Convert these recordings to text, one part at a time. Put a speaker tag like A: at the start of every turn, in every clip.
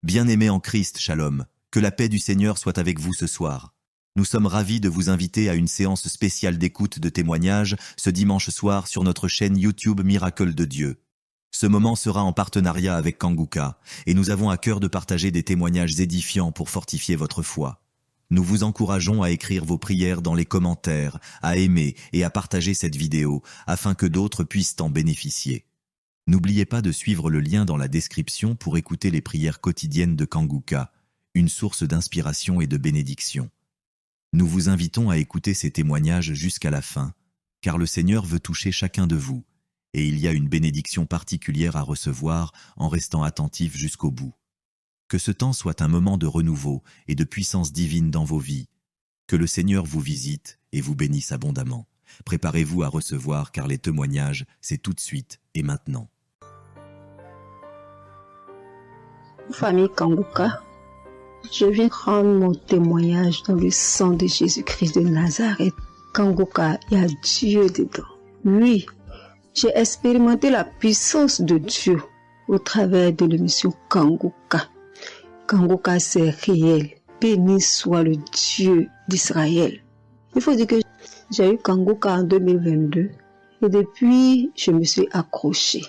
A: Bien-aimés en Christ, Shalom, que la paix du Seigneur soit avec vous ce soir. Nous sommes ravis de vous inviter à une séance spéciale d'écoute de témoignages ce dimanche soir sur notre chaîne YouTube Miracle de Dieu. Ce moment sera en partenariat avec Kanguka et nous avons à cœur de partager des témoignages édifiants pour fortifier votre foi. Nous vous encourageons à écrire vos prières dans les commentaires, à aimer et à partager cette vidéo afin que d'autres puissent en bénéficier. N'oubliez pas de suivre le lien dans la description pour écouter les prières quotidiennes de Kanguka, une source d'inspiration et de bénédiction. Nous vous invitons à écouter ces témoignages jusqu'à la fin, car le Seigneur veut toucher chacun de vous, et il y a une bénédiction particulière à recevoir en restant attentif jusqu'au bout. Que ce temps soit un moment de renouveau et de puissance divine dans vos vies. Que le Seigneur vous visite et vous bénisse abondamment. Préparez-vous à recevoir car les témoignages, c'est tout de suite et maintenant.
B: Famille Kanguka, je viens rendre mon témoignage dans le sang de Jésus-Christ de Nazareth. Kanguka, il y a Dieu dedans. Oui, j'ai expérimenté la puissance de Dieu au travers de l'émission Kanguka. Kanguka, c'est réel. Béni soit le Dieu d'Israël. Il faut dire que j'ai eu Kanguka en 2022 et depuis, je me suis accrochée.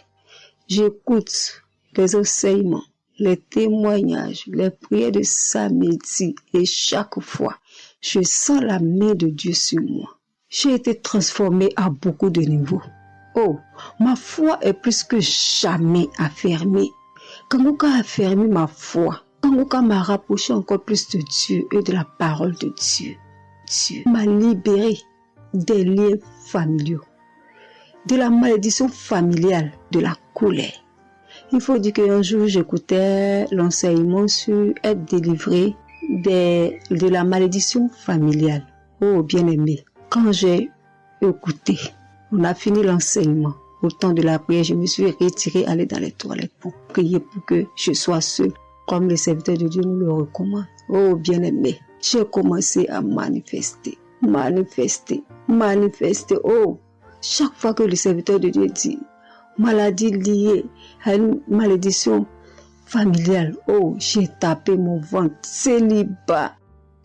B: J'écoute les enseignements, les témoignages, les prières de samedi et chaque fois, je sens la main de Dieu sur moi. J'ai été transformée à beaucoup de niveaux. Oh, ma foi est plus que jamais affermie. Kanguka a affermi ma foi. Kanguka m'a rapproché encore plus de Dieu et de la parole de Dieu. Dieu m'a libéré des liens familiaux, de la malédiction familiale, de la colère. Il faut dire qu'un jour, j'écoutais l'enseignement sur être délivré de la malédiction familiale. Oh, bien-aimé, quand j'ai écouté, on a fini l'enseignement. Au temps de la prière, je me suis retirée, aller dans les toilettes pour prier pour que je sois seule, comme le serviteur de Dieu nous le recommande. Oh, bien-aimé, j'ai commencé à manifester. Oh, chaque fois que le serviteur de Dieu dit maladie liée à une malédiction familiale, oh, j'ai tapé mon ventre. Célibat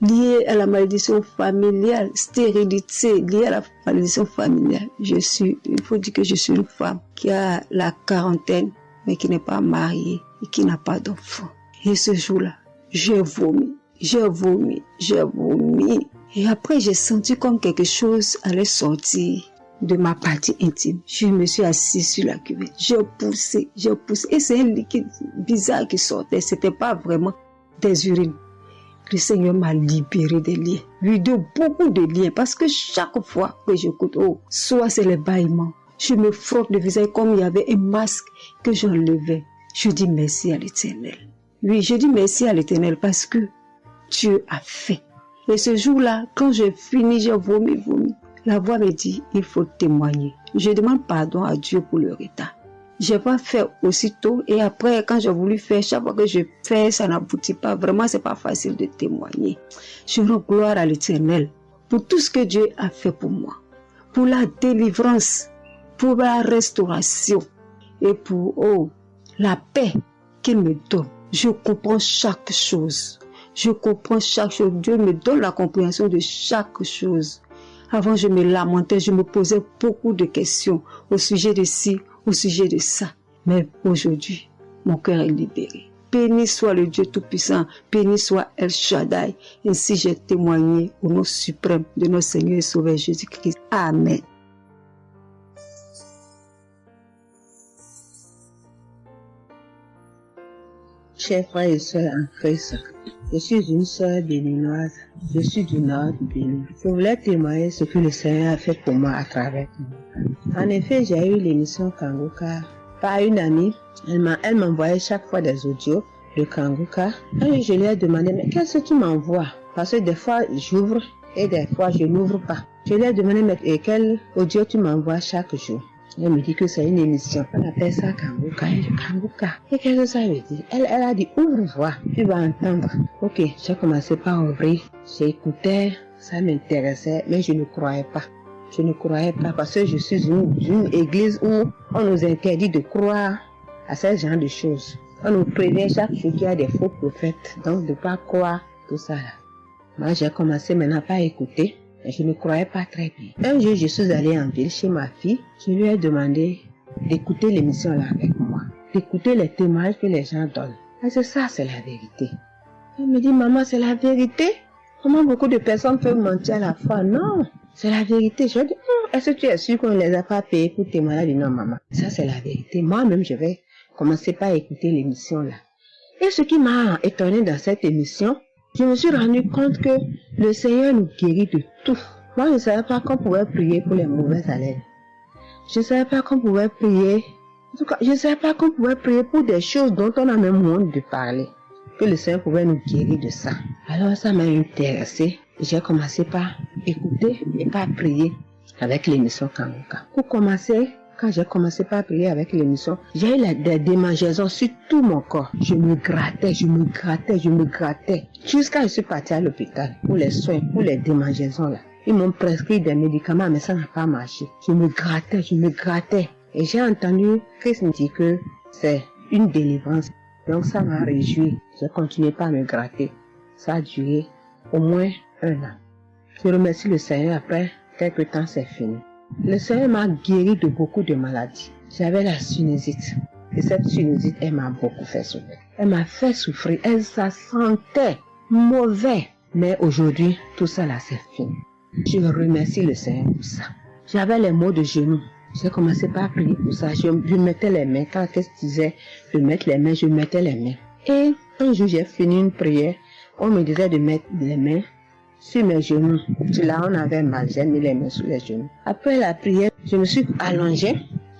B: lié à la malédiction familiale, stérilité liée à la malédiction familiale. Il faut dire que je suis une femme qui a la quarantaine, mais qui n'est pas mariée et qui n'a pas d'enfant. Et ce jour-là, j'ai vomi. Et après, j'ai senti comme quelque chose allait sortir de ma partie intime. Je me suis assise sur la cuvette. J'ai poussé. Et c'est un liquide bizarre qui sortait. C'était pas vraiment des urines. Le Seigneur m'a libéré des liens. Oui, de beaucoup de liens. Parce que chaque fois que j'écoute, oh, soit c'est les bâillements. Je me frotte le visage comme il y avait un masque que j'enlevais. Je dis merci à l'Éternel. Oui, je dis merci à l'Éternel parce que Dieu a fait. Et ce jour-là, quand j'ai fini, j'ai vomi. La voix me dit, il faut témoigner. Je demande pardon à Dieu pour le retard. Je n'ai pas fait aussitôt et après, quand j'ai voulu faire, chaque fois que je fais, ça n'aboutit pas. Vraiment, c'est pas facile de témoigner. Je rends gloire à l'Éternel pour tout ce que Dieu a fait pour moi. Pour la délivrance, pour la restauration et pour, oh, la paix qu'il me donne. Je comprends chaque chose. Dieu me donne la compréhension de chaque chose. Avant, je me lamentais, je me posais beaucoup de questions au sujet de ci, au sujet de ça. Mais aujourd'hui, mon cœur est libéré. Béni soit le Dieu Tout-Puissant, béni soit El Shaddai. Ainsi j'ai témoigné au nom suprême de notre Seigneur et Sauveur Jésus-Christ. Amen.
C: Chers frères et sœurs en Christ, je suis une sœur béninoise, je suis du nord du Bénin. Je voulais témoigner ce que le Seigneur a fait pour moi à travers moi. En effet, j'ai eu l'émission Kanguka par une amie. Elle m'envoyait chaque fois des audios de Kanguka. Et je lui ai demandé, mais qu'est-ce que tu m'envoies? Parce que des fois, j'ouvre et des fois, je n'ouvre pas. Je lui ai demandé, mais quel audio tu m'envoies chaque jour? Elle me dit que c'est une émission. On appelle ça Kanguka. Kanguka. Et qu'est-ce que ça veut dire? Elle a dit, ouvre-voir, tu vas entendre. Ok, j'ai commencé par ouvrir. J'écoutais, ça m'intéressait, mais je ne croyais pas. Parce que je suis d'une église où on nous interdit de croire à ce genre de choses. On nous prévient chaque jour qu'il y a des faux prophètes. Donc, de ne pas croire tout ça là. Moi, j'ai commencé maintenant pas à écouter. Mais je ne croyais pas très bien. Un jour, je suis allée en ville chez ma fille. Je lui ai demandé d'écouter l'émission là avec moi. D'écouter les témoignages que les gens donnent. Et c'est ça, c'est la vérité. Elle me dit, maman, c'est la vérité. Comment beaucoup de personnes peuvent mentir à la fois? Non, c'est la vérité. Je lui ai dit, est-ce que tu es sûr qu'on ne les a pas payés pour témoigner? Elle dit, non, maman, ça c'est la vérité. Moi-même, je vais commencer par écouter l'émission là. Et ce qui m'a étonné dans cette émission, je me suis rendu compte que le Seigneur nous guérit de tout. Moi, je ne savais pas qu'on pouvait prier pour les mauvaises haleines. Je ne savais pas qu'on pouvait prier. En tout cas, je ne savais pas qu'on pouvait prier pour des choses dont on a même honte de parler. Que le Seigneur pouvait nous guérir de ça. Alors ça m'a intéressé. J'ai commencé par écouter et par prier avec l'émission Kangoka. Pour commencer, quand j'ai commencé par prier avec l'émission, j'ai eu des démangeaisons sur tout mon corps. Je me grattais. Jusqu'à ce que je suis partie à l'hôpital pour les soins, pour les démangeaisons là. Ils m'ont prescrit des médicaments, mais ça n'a pas marché. Je me grattais. Et j'ai entendu Christ me dire que c'est une délivrance. Donc ça m'a réjoui. J'ai continué par me gratter. Ça a duré au moins 1 an. Je remercie le Seigneur, après quelques temps c'est fini. Le Seigneur m'a guéri de beaucoup de maladies. J'avais la sinusite. Et cette sinusite, elle m'a beaucoup fait souffrir. Elle m'a fait souffrir. Ça sentait mauvais. Mais aujourd'hui, tout ça là, c'est fini. Je remercie le Seigneur pour ça. J'avais les maux de genoux. J'ai commencé par prier pour ça. Je mettais les mains. Quand qu'est-ce que disait, je mettais les mains. Et un jour, j'ai fini une prière. On me disait de mettre les mains sur mes genoux. Là, on avait mal. J'ai mis les mains sur les genoux. Après la prière, je me suis allongée.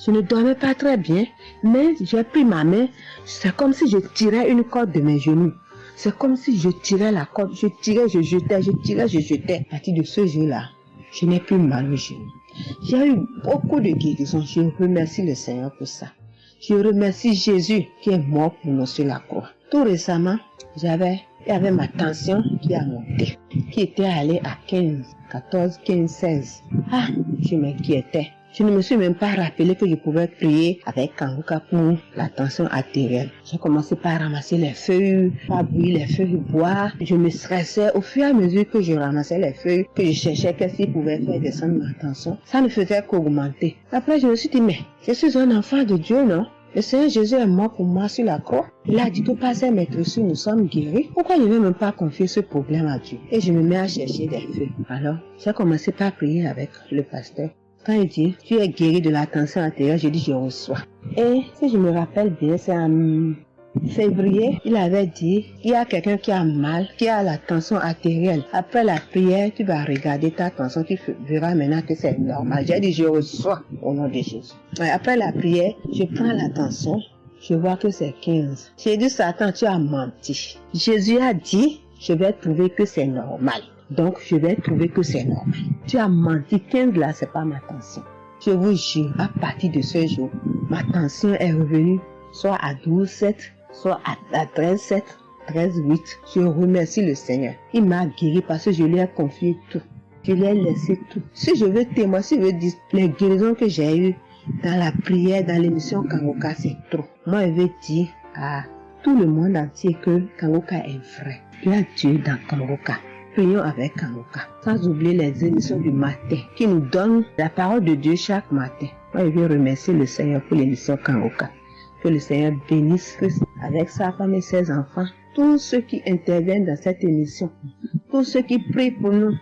C: Je ne dormais pas très bien. Mais j'ai pris ma main. C'est comme si je tirais une corde de mes genoux. C'est comme si je tirais la corde. Je tirais, je jetais. À partir de ce jour-là, je n'ai plus mal aux genoux. J'ai eu beaucoup de guérisons. Je remercie le Seigneur pour ça. Je remercie Jésus qui est mort pour nous sur la croix. Tout récemment, il y avait ma tension qui a monté, qui était allée à 14, 15, 16. Je m'inquiétais. Je ne me suis même pas rappelé que je pouvais prier avec Kangoka pour la tension artérielle. J'ai commencé par ramasser les feuilles, par bouillir les feuilles, boire. Je me stressais au fur et à mesure que je ramassais les feuilles, que je cherchais qu'est-ce qui pouvait faire descendre ma tension. Ça ne faisait qu'augmenter. Après, je me suis dit, mais je suis un enfant de Dieu, non? Le Seigneur Jésus est mort pour moi sur la croix. Il a dit que par ses maîtresses, nous sommes guéris. Pourquoi je ne vais même pas confier ce problème à Dieu? Et je me mets à chercher des feuilles. Alors, j'ai commencé par prier avec le pasteur. Quand il dit, tu es guéri de la tension artérielle, je dis, je reçois. Et si je me rappelle bien, c'est en février, il avait dit, il y a quelqu'un qui a mal, qui a la tension artérielle. Après la prière, tu vas regarder ta tension, tu verras maintenant que c'est normal. J'ai dit, je reçois au nom de Jésus. Et après la prière, je prends la tension, je vois que c'est 15. J'ai dit, Satan, tu as menti. Jésus a dit, je vais trouver que c'est normal. Donc, je vais trouver que c'est normal. Tu as menti, 15 là, c'est pas ma tension. Je vous jure, à partir de ce jour, ma tension est revenue soit à 12,7, soit à 13,7, 13,8. Je remercie le Seigneur. Il m'a guéri parce que je lui ai confié tout. Je lui ai laissé tout. Si je veux témoigner, si je veux dire les guérisons que j'ai eues dans la prière, dans l'émission Kangoka, c'est trop. Moi, je veux dire à tout le monde entier que Kangoka est vrai. Il y a Dieu dans Kangoka. Prions avec Kangoka, sans oublier les émissions du matin qui nous donnent la parole de Dieu chaque matin. Moi, je veux remercier le Seigneur pour l'émission Kangoka. Que le Seigneur bénisse Christ avec sa femme et ses enfants, tous ceux qui interviennent dans cette émission, tous ceux qui prient pour nous.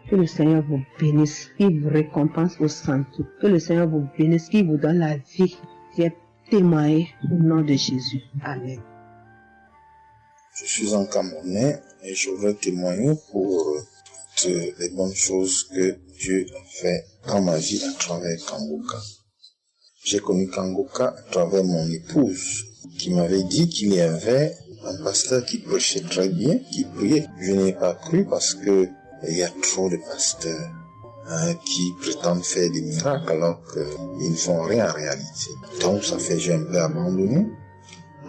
C: Que le Seigneur vous bénisse, qu'il vous récompense au centre. Que le Seigneur vous bénisse, qu'il vous donne la vie. J'ai témoigné au nom de Jésus. Amen.
D: Je suis un Camerounais et je veux témoigner pour toutes les bonnes choses que Dieu a fait dans ma vie à travers Kangoka. J'ai connu Kangoka à travers mon épouse qui m'avait dit qu'il y avait un pasteur qui prêchait très bien, qui priait. Je n'ai pas cru parce que il y a trop de pasteurs qui prétendent faire des miracles alors qu'ils ne font rien en réalité. Donc ça fait que j'ai un peu abandonné.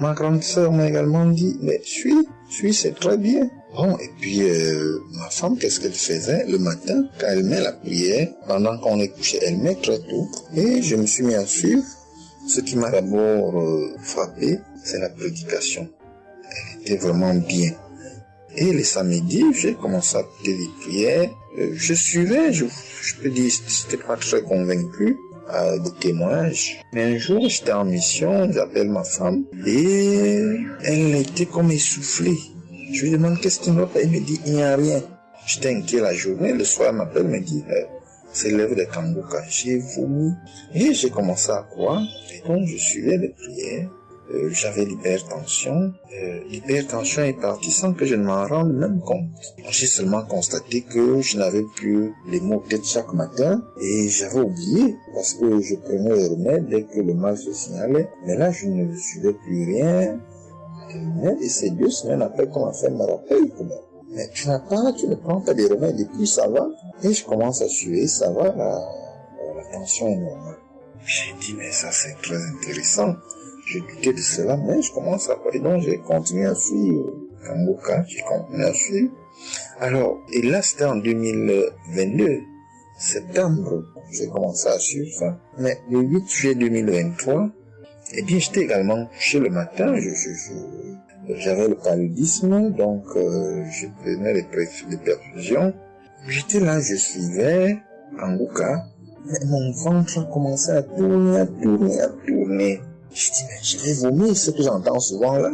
D: Ma grande sœur m'a également dit, mais suis, c'est très bien. Bon, et puis ma femme, qu'est-ce qu'elle faisait le matin quand elle met la prière, pendant qu'on est couché, elle met très tôt. Et je me suis mis à suivre. Ce qui m'a d'abord frappé, c'est la prédication. Elle était vraiment bien. Et les samedis, j'ai commencé à écouter les prières. Je suivais, je peux dire, j'étais pas très convaincu des témoignages. Mais un jour, j'étais en mission, j'appelle ma femme et elle était comme essoufflée. Je lui demande qu'est-ce qui ne va pas. Elle me dit, il n'y a rien. J'étais inquiet la journée. Le soir, elle m'appelle, me dit, c'est l'œuvre de Kangoka. J'ai vomi. Et j'ai commencé à croire. Et donc, je suivais les prières. J'avais l'hypertension. L'hypertension est partie sans que je ne m'en rende même compte. J'ai seulement constaté que je n'avais plus les maux de tête chaque matin et j'avais oublié parce que je prenais les remèdes dès que le mal se signalait. Mais là, je ne suivais plus rien. Et c'est 2 semaines après qu'on m'a fait me rappel quand même. Mais tu ne prends pas des remèdes et puis ça va. Et je commence à suivre, ça va, la tension est normale. J'ai dit, mais ça c'est très intéressant. Je doutais de cela, mais je commence à parler. Donc j'ai continué à suivre Kangoka, j'ai continué à suivre. Alors, et là c'était en 2022, septembre, j'ai commencé à suivre ça. Mais le 8 juillet 2023, eh bien j'étais également couché le matin, j'avais le paludisme, donc je prenais les perfusions. J'étais là, je suivais Kangoka, mais mon ventre a commencé à tourner. Je dis, mais je vais vomir, ce que j'entends souvent là.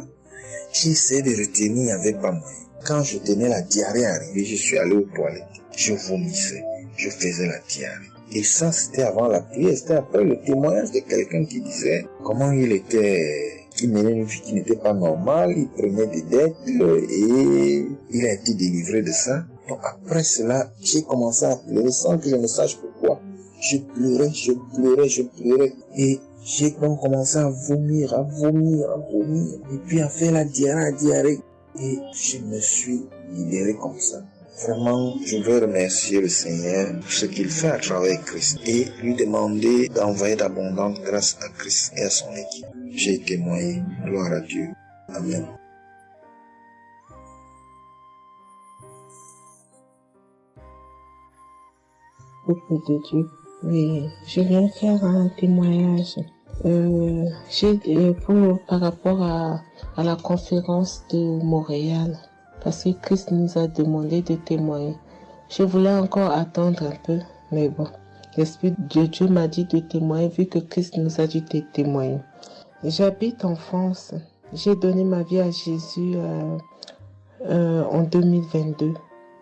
D: J'ai essayé de retenir, il n'y avait pas moyen. Quand je tenais la diarrhée arrivée, je suis allé aux toilettes. Je vomissais, je faisais la diarrhée. Et ça, c'était avant la prière, c'était après le témoignage de quelqu'un qui disait comment il menait une vie qui n'était pas normale, il prenait des dettes et il a été délivré de ça. Donc après cela, j'ai commencé à pleurer sans que je ne sache pourquoi. Je pleurais. Et j'ai donc commencé à vomir. Et puis à faire la diarrhée. Et je me suis libéré comme ça. Vraiment, je veux remercier le Seigneur pour ce qu'il fait à travers Christ. Et lui demander d'envoyer d'abondantes grâces à Christ et à son équipe. J'ai témoigné. Gloire à Dieu. Amen.
C: Beaucoup de Dieu. Oui, je viens faire un témoignage. Par rapport à la conférence de Montréal, parce que Christ nous a demandé de témoigner. Je voulais encore attendre un peu, mais bon, l'Esprit de Dieu m'a dit de témoigner vu que Christ nous a dit de témoigner. J'habite en France. J'ai donné ma vie à Jésus en 2022.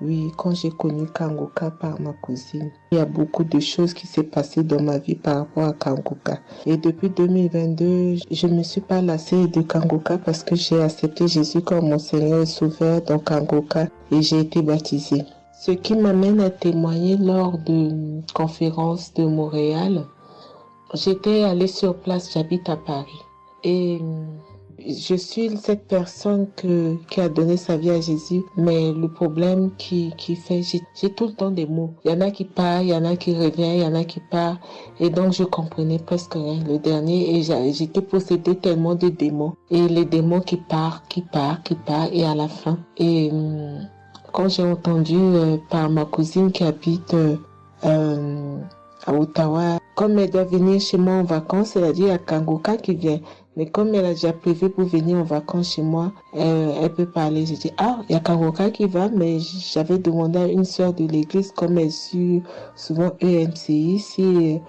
C: Oui, quand j'ai connu Kangoka par ma cousine. Il y a beaucoup de choses qui s'est passées dans ma vie par rapport à Kangoka. Et depuis 2022, je ne me suis pas lassée de Kangoka parce que j'ai accepté Jésus comme mon Seigneur et Sauveur dans Kangoka et j'ai été baptisée. Ce qui m'amène à témoigner lors de conférence de Montréal, j'étais allée sur place, j'habite à Paris. Et je suis cette personne qui a donné sa vie à Jésus, mais le problème qui fait, j'ai tout le temps des mots. Il y en a qui partent, il y en a qui reviennent, il y en a qui partent, et donc je comprenais presque rien. Le dernier, et j'étais possédée tellement de démons, et les démons qui partent, et à la fin. Et quand j'ai entendu par ma cousine qui habite à Ottawa, comme elle doit venir chez moi en vacances, elle a dit à Kangoka qui vient. Mais comme elle a déjà prévu pour venir en vacances chez moi, elle peut parler. J'ai dit, il y a Kangoka qui va, mais j'avais demandé à une sœur de l'église, comme elle suit souvent EMCI, si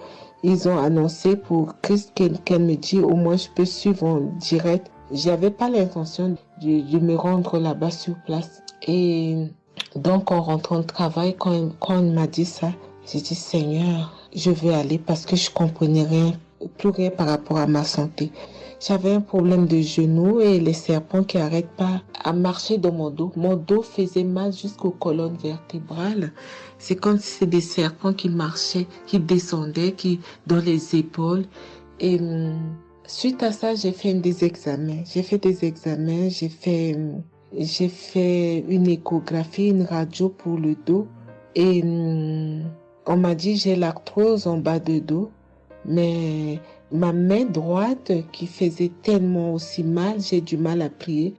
C: ils ont annoncé pour Christ qu'elle me dit, au moins je peux suivre en direct. J'avais pas l'intention de me rendre là-bas sur place. Et donc, en rentrant de travail, quand elle m'a dit ça, j'ai dit, Seigneur, je veux aller parce que je comprenais plus rien par rapport à ma santé. J'avais un problème de genou et les serpents qui n'arrêtent pas à marcher dans mon dos. Mon dos faisait mal jusqu'aux colonnes vertébrales. C'est comme si c'était des serpents qui marchaient, qui descendaient, dans les épaules. Et suite à ça, j'ai fait des examens. J'ai fait une échographie, une radio pour le dos. Et on m'a dit j'ai l'arthrose en bas de dos. Mais ma main droite qui faisait tellement aussi mal, j'ai du mal à plier.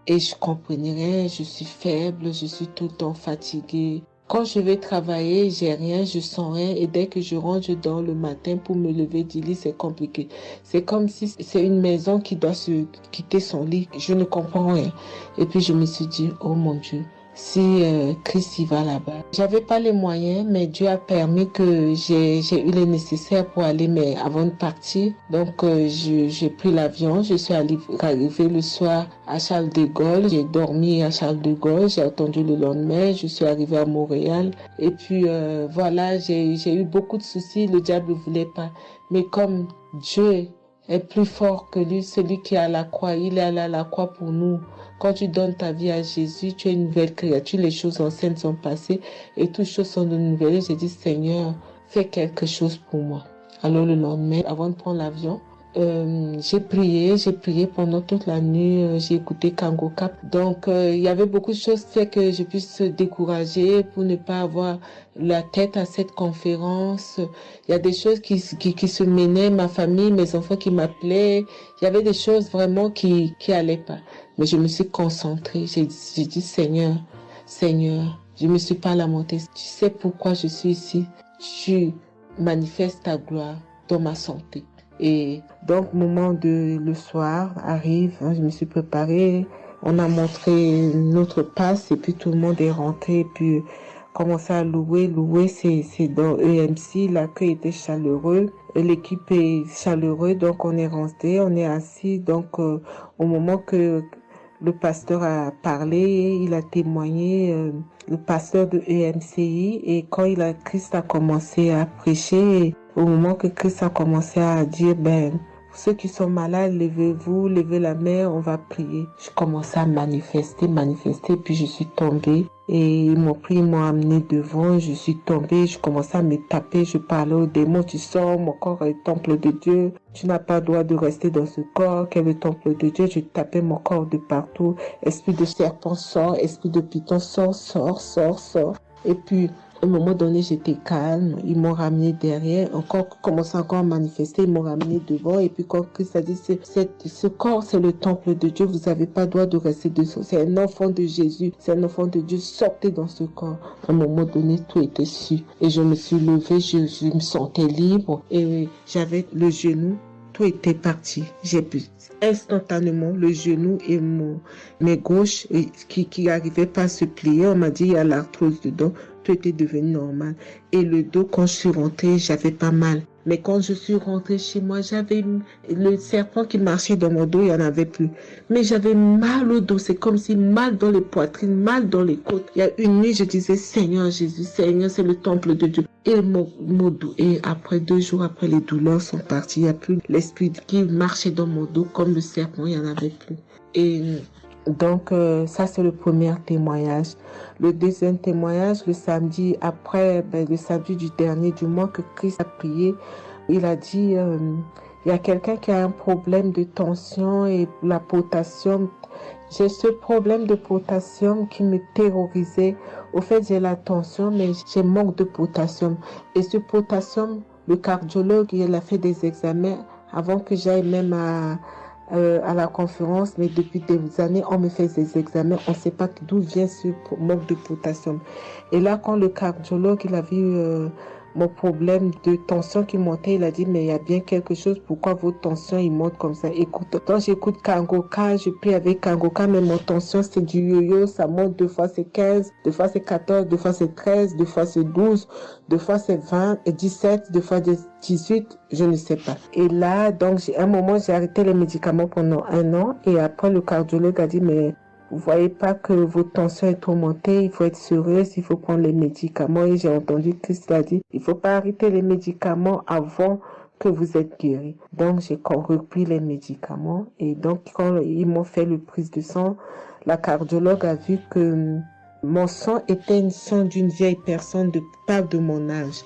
C: Et je comprenais rien, je suis faible, je suis tout le temps fatiguée.
E: Quand je vais travailler, j'ai rien, je sens rien. Et dès que je rentre, je dors le matin pour me lever du lit, c'est compliqué. C'est comme si c'est une maison qui doit se quitter son lit. Je ne comprends rien. Et puis je me suis dit, oh mon Dieu, si Christ y va là-bas. J'avais pas les moyens, mais Dieu a permis que j'ai eu les nécessaires pour aller, mais avant de partir. Donc j'ai pris l'avion, je suis arrivée le soir à Charles de Gaulle. J'ai dormi à Charles de Gaulle, j'ai attendu le lendemain, je suis arrivée à Montréal. Et puis voilà, j'ai eu beaucoup de soucis, le diable ne voulait pas. Mais comme Dieu est plus fort que lui, celui qui est à la croix, il est allé à la croix pour nous. Quand tu donnes ta vie à Jésus, tu es une nouvelle créature, les choses anciennes sont passées et toutes choses sont de nouvelles. J'ai dit, Seigneur, fais quelque chose pour moi. Alors le lendemain, avant de prendre l'avion, j'ai prié pendant toute la nuit, j'ai écouté Kangoka. Donc il y avait beaucoup de choses qui fait que je puisse décourager pour ne pas avoir la tête à cette conférence. Il y a des choses qui se menaient, ma famille, mes enfants qui m'appelaient. Il y avait des choses vraiment qui allaient pas. Mais je me suis concentrée. J'ai dit, Seigneur, je me suis pas lamentée. Tu sais pourquoi je suis ici. Tu manifestes ta gloire dans ma santé. Et donc, le soir arrive, je me suis préparée. On a montré notre passe et puis tout le monde est rentré et puis commencé à louer. C'est dans EMC, l'accueil était chaleureux. L'équipe est chaleureuse, donc on est rentré, on est assis. Donc, au moment que le pasteur a parlé, il a témoigné, le pasteur de EMCI, et quand Christ a commencé à prêcher, au moment que Christ a commencé à dire, ceux qui sont malades, levez-vous, levez la main, on va prier. Je commençais à manifester, puis je suis tombée. Et ils m'ont pris, ils m'ont amené devant, je suis tombée, je commençais à me taper, je parlais aux démons, tu sors, mon corps est le temple de Dieu, tu n'as pas le droit de rester dans ce corps, qui est le temple de Dieu, je tapais mon corps de partout, esprit de serpent sort, esprit de python sort. Et puis, à un moment donné, j'étais calme. Ils m'ont ramené derrière. Commençait encore à manifester. Ils m'ont ramené devant. Et puis, quand Christ a dit, ce corps, c'est le temple de Dieu. Vous n'avez pas le droit de rester dessous. C'est un enfant de Jésus. C'est un enfant de Dieu. Sortez dans ce corps. À un moment donné, tout était su. Et je me suis levée. Je me sentais libre. Et j'avais le genou. Tout était parti. J'ai pu instantanément le genou et mes gauches qui n'arrivaient pas à se plier. On m'a dit, il y a l'arthrose dedans. Tout était devenu normal. Et le dos, quand je suis rentrée, j'avais pas mal. Mais quand je suis rentrée chez moi, j'avais le serpent qui marchait dans mon dos, il n'y en avait plus. Mais j'avais mal au dos. C'est comme si mal dans les poitrines, mal dans les côtes. Il y a une nuit, je disais, Seigneur Jésus, Seigneur, c'est le temple de Dieu. Et mon dos. Et après 2 jours, après, les douleurs sont parties. Il n'y a plus l'esprit qui marchait dans mon dos comme le serpent, il n'y en avait plus. Et donc, ça, c'est le premier témoignage. Le deuxième témoignage, le samedi après, le samedi du dernier du mois que Christ a prié, il a dit, il y a quelqu'un qui a un problème de tension et la potassium. J'ai ce problème de potassium qui me terrorisait. Au fait, j'ai la tension, mais j'ai manque de potassium. Et ce potassium, le cardiologue, il a fait des examens avant que j'aille même à la conférence, mais depuis des années, on me fait des examens, on ne sait pas d'où vient ce manque de potassium. Et là, quand le cardiologue, il a vu mon problème de tension qui montait, il a dit, mais il y a bien quelque chose, pourquoi votre tension, il monte comme ça? Écoute, quand j'écoute Kangoka, je prie avec Kangoka, mais mon tension, c'est du yo-yo, ça monte, 2 fois c'est 15, 2 fois c'est 14, 2 fois c'est 13, 2 fois c'est 12, 2 fois c'est 20, et 17, 2 fois 18, je ne sais pas. Et là, donc, à un moment, j'ai arrêté les médicaments pendant 1 an, et après, le cardiologue a dit, mais vous voyez pas que votre tension est trop montée, il faut être sérieuse, il faut prendre les médicaments. Et j'ai entendu Christ a dit, il faut pas arrêter les médicaments avant que vous êtes guéri. Donc, j'ai repris les médicaments. Et donc, quand ils m'ont fait le prise de sang, la cardiologue a vu que mon sang était un sang d'une vieille personne, pas de mon âge.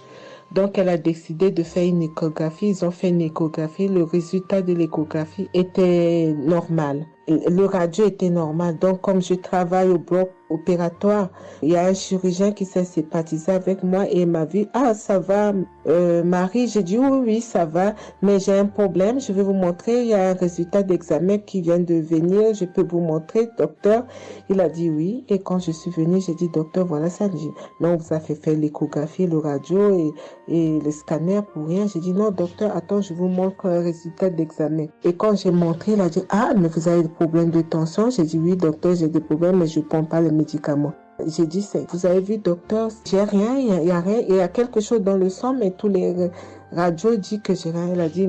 E: Donc, elle a décidé de faire une échographie. Ils ont fait une échographie. Le résultat de l'échographie était normal. le radio était normal. Donc, comme je travaille au bloc opératoire, il y a un chirurgien qui s'est sympathisé avec moi et il m'a vu, ah, ça va, Marie? J'ai dit, oui, ça va, mais j'ai un problème, je vais vous montrer, il y a un résultat d'examen qui vient de venir, je peux vous montrer, docteur? Il a dit oui, et quand je suis venue, j'ai dit, docteur, voilà ça. Il dit, non, vous avez fait l'échographie, le radio et le scanner pour rien. J'ai dit, non, docteur, attends, je vous montre un résultat d'examen. Et quand j'ai montré, il a dit, ah, mais vous avez des problèmes de tension? J'ai dit, oui, docteur, j'ai des problèmes, mais je ne prends pas les médicaments. J'ai dit, vous avez vu, docteur, j'ai rien, il y a rien, il y a quelque chose dans le sang, mais tous les radios disent que j'ai rien. Il a dit,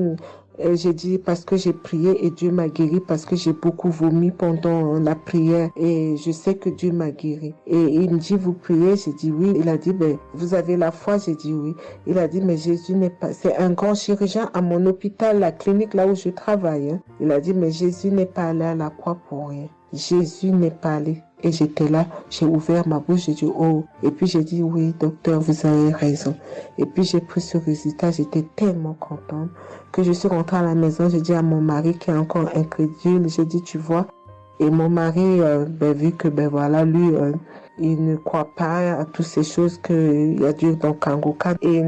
E: j'ai dit, parce que j'ai prié et Dieu m'a guéri, parce que j'ai beaucoup vomi pendant la prière et je sais que Dieu m'a guéri. Et il me dit, vous priez? J'ai dit oui. Il a dit, ben, vous avez la foi? J'ai dit oui. Il a dit, mais Jésus n'est pas, c'est un grand chirurgien à mon hôpital, la clinique là où je travaille. Hein. Il a dit, mais Jésus n'est pas allé à la croix pour rien. Jésus n'est pas allé. Et j'étais là, j'ai ouvert ma bouche, j'ai dit oh. Et puis j'ai dit oui, docteur, vous avez raison. Et puis j'ai pris ce résultat, j'étais tellement contente que je suis rentrée à la maison, j'ai dit à mon mari qui est encore incrédule, j'ai dit tu vois. Et mon mari, vu que voilà, lui, il ne croit pas à toutes ces choses qu'il y a Dieu dans Kangoka. Et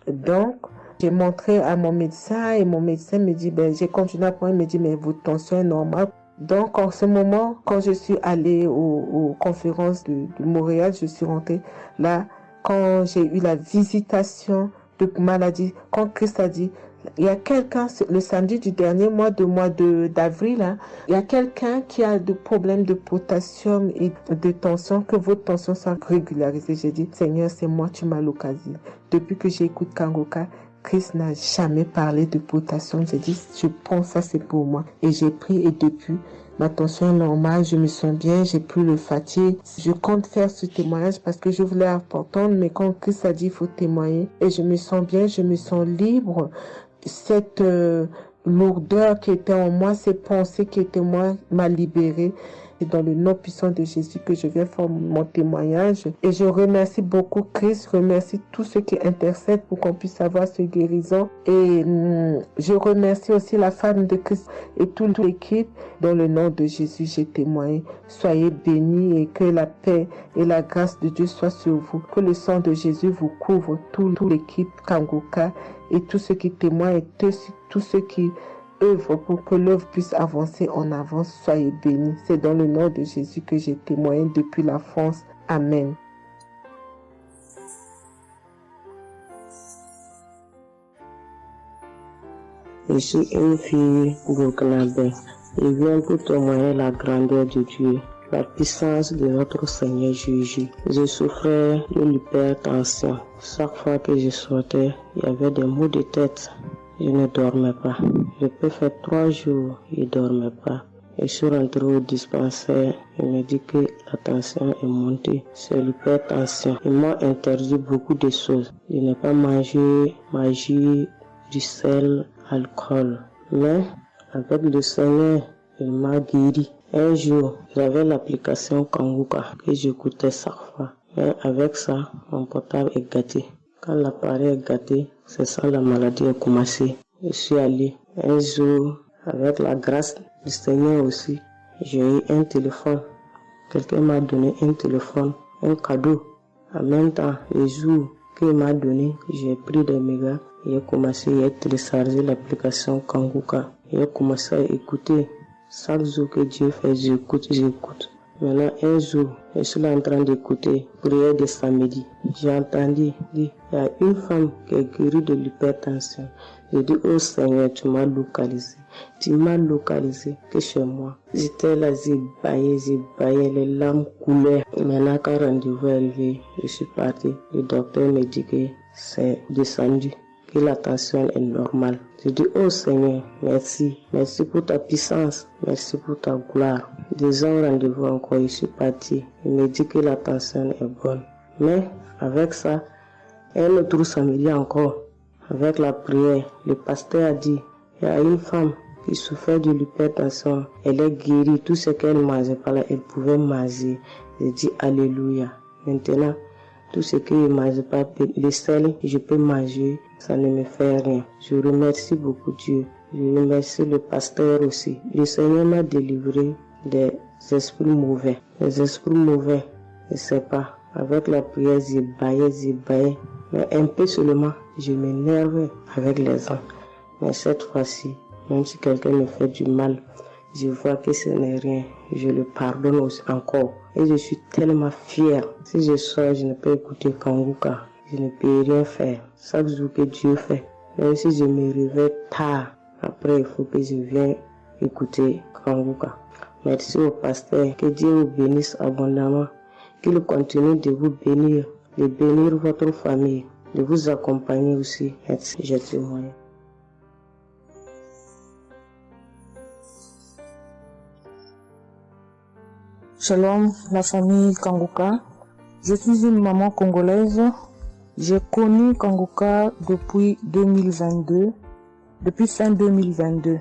E: donc, j'ai montré à mon médecin et mon médecin me dit, j'ai continué à prendre, il me dit, mais votre tension est normale. Donc, en ce moment, quand je suis allée aux conférences de Montréal, je suis rentrée là, quand j'ai eu la visitation de maladie, quand Christ a dit, il y a quelqu'un, le samedi du dernier mois d'avril, hein, il y a quelqu'un qui a des problèmes de potassium et de tension, que votre tension soit régularisée. J'ai dit, Seigneur, c'est moi, tu m'as localisé. Depuis que j'écoute Kangoka, Christ n'a jamais parlé de potassium. J'ai dit, je prends ça, c'est pour moi. Et j'ai pris et depuis, ma tension est normale, je me sens bien, j'ai plus le fatigue. Je compte faire ce témoignage parce que je voulais apporter, mais quand Christ a dit, il faut témoigner. Et je me sens bien, je me sens libre. Cette lourdeur qui était en moi, ces pensées qui étaient en moi, m'a libérée. C'est dans le nom puissant de Jésus que je viens faire mon témoignage. Et je remercie beaucoup Christ, remercie tous ceux qui intercèdent pour qu'on puisse avoir ce guérison. Et je remercie aussi la femme de Christ et toute l'équipe. Dans le nom de Jésus, j'ai témoigné. Soyez bénis et que la paix et la grâce de Dieu soient sur vous. Que le sang de Jésus vous couvre, toute l'équipe Kangoka et tous ceux qui témoignent et tous ceux qui œuvre pour que l'œuvre puisse avancer en avant. Soyez bénis. C'est dans le nom de Jésus que j'ai témoigné depuis la France. Amen.
C: Je suis une fille burkinabé. Je viens pour témoigner la grandeur de Dieu, la puissance de notre Seigneur Jésus. Je souffrais de l'hypertension. Chaque fois que je sortais, il y avait des maux de tête. Je ne dormais pas. Je peux faire 3 jours, je ne dormais pas. Et je suis rentré au dispensaire. Il me dit que la tension est montée. C'est l'hypertension. Ils m'ont interdit beaucoup de choses. Je n'ai pas mangé, du sel, alcool. Mais avec le Seigneur, il m'a guéri. Un jour, j'avais l'application Kangoka que j'écoutais chaque fois. Mais avec ça, mon portable est gâté. Quand l'appareil est gâté, c'est ça la maladie a commencé. Je suis allé un jour, avec la grâce du Seigneur aussi, j'ai eu un téléphone. Quelqu'un m'a donné un téléphone, un cadeau. En même temps, le jour qu'il m'a donné, j'ai pris des mégas et j'ai commencé à télécharger l'application Kangoka. J'ai commencé à écouter. Chaque jour que Dieu fait, j'écoute. Maintenant, un jour, je suis là en train d'écouter prière de samedi. J'ai entendu dire, il y a une femme qui est guérie de l'hypertension. J'ai dit, oh Seigneur, tu m'as localisé. Tu m'as localisé que chez moi. J'étais là, j'ai baillé, les larmes coulaient. Maintenant, quand rendez-vous est arrivé, je suis parti. Le docteur me dit que c'est descendu, que la tension est normale. Je dis, oh Seigneur, merci pour ta puissance, merci pour ta gloire. 2 ans rendez-vous encore, je suis parti. Il me dit que la tension est bonne. Mais avec ça, un autre samedi encore, avec la prière, le pasteur a dit, il y a une femme qui souffrait de l'hypertension, elle est guérie, tout ce qu'elle mangeait pas là, elle pouvait manger. Je dis, alléluia. Maintenant, tout ce que je ne mange pas, le sel, je peux manger, ça ne me fait rien. Je remercie beaucoup Dieu Je remercie le pasteur aussi. Le Seigneur m'a délivré des esprits mauvais. Les esprits mauvais, je ne sais pas. Avec la prière, j'y baillais. Mais un peu seulement, je m'énervais avec les gens. Mais cette fois-ci, même si quelqu'un me fait du mal, je vois que ce n'est rien. Je le pardonne aussi encore. Et je suis tellement fière. Si je sors, je ne peux écouter Kanguka. Je ne peux rien faire. Chaque jour que Dieu fait. Même si je me réveille tard, après il faut que je vienne écouter Kanguka. Merci au pasteur. Que Dieu vous bénisse abondamment. Qu'il continue de vous bénir, de bénir votre famille, de vous accompagner aussi. Merci, je témoigne.
E: Shalom, la famille Kanguka. Je suis une maman congolaise. J'ai connu Kanguka depuis 2022, depuis fin 2022.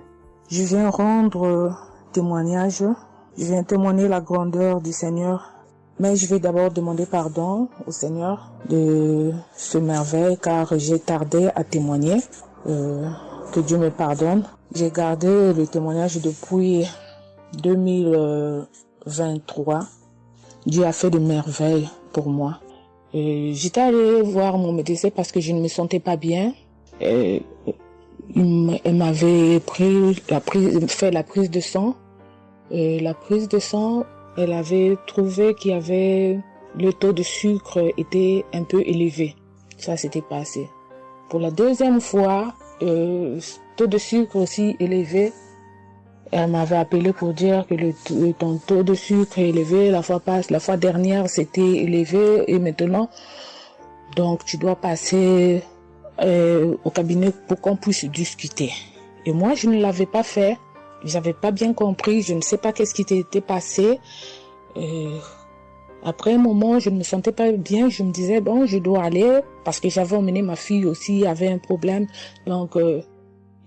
E: Je viens rendre témoignage, je viens témoigner la grandeur du Seigneur. Mais je vais d'abord demander pardon au Seigneur de ce merveille car j'ai tardé à témoigner. Que Dieu me pardonne. J'ai gardé le témoignage depuis 2023. Dieu a fait de merveilles pour moi. J'étais allée voir mon médecin parce que je ne me sentais pas bien. Elle m'avait fait la prise de sang. La prise de sang, elle avait trouvé qu'il y avait le taux de sucre était un peu élevé. Ça s'était passé. Pour la deuxième fois, taux de sucre aussi élevé. Elle m'avait appelé pour dire que ton taux de sucre est élevé. La fois dernière, c'était élevé et maintenant, donc tu dois passer au cabinet pour qu'on puisse discuter. Et moi, je ne l'avais pas fait. J'avais pas bien compris. Je ne sais pas qu'est-ce qui était passé. Après un moment, je ne me sentais pas bien. Je me disais, bon, je dois aller parce que j'avais emmené ma fille aussi, avait un problème. Donc,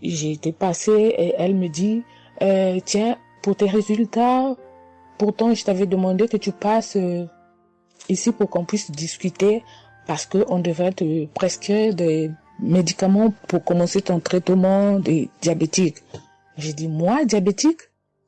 E: j'ai été passée et elle me dit, tiens, pour tes résultats, pourtant je t'avais demandé que tu passes ici pour qu'on puisse discuter parce qu'on devrait te prescrire des médicaments pour commencer ton traitement de diabétique. J'ai dit, moi, diabétique?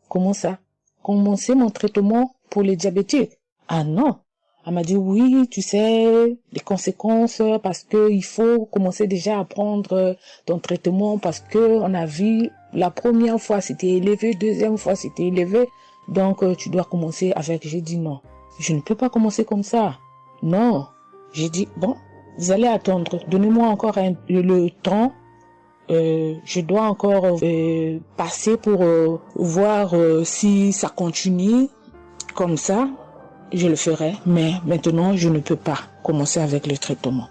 E: Comment ça? Commencer mon traitement pour les diabétiques? Ah non. Elle m'a dit, oui, tu sais, les conséquences, parce que il faut commencer déjà à prendre ton traitement parce que on a vu la première fois c'était élevé, deuxième fois c'était élevé, donc tu dois commencer avec. J'ai dit non, je ne peux pas commencer comme ça. Non. J'ai dit, bon, vous allez attendre, donnez-moi encore le temps. Je dois encore passer pour voir si ça continue comme ça. Je le ferai, mais maintenant je ne peux pas commencer avec le traitement.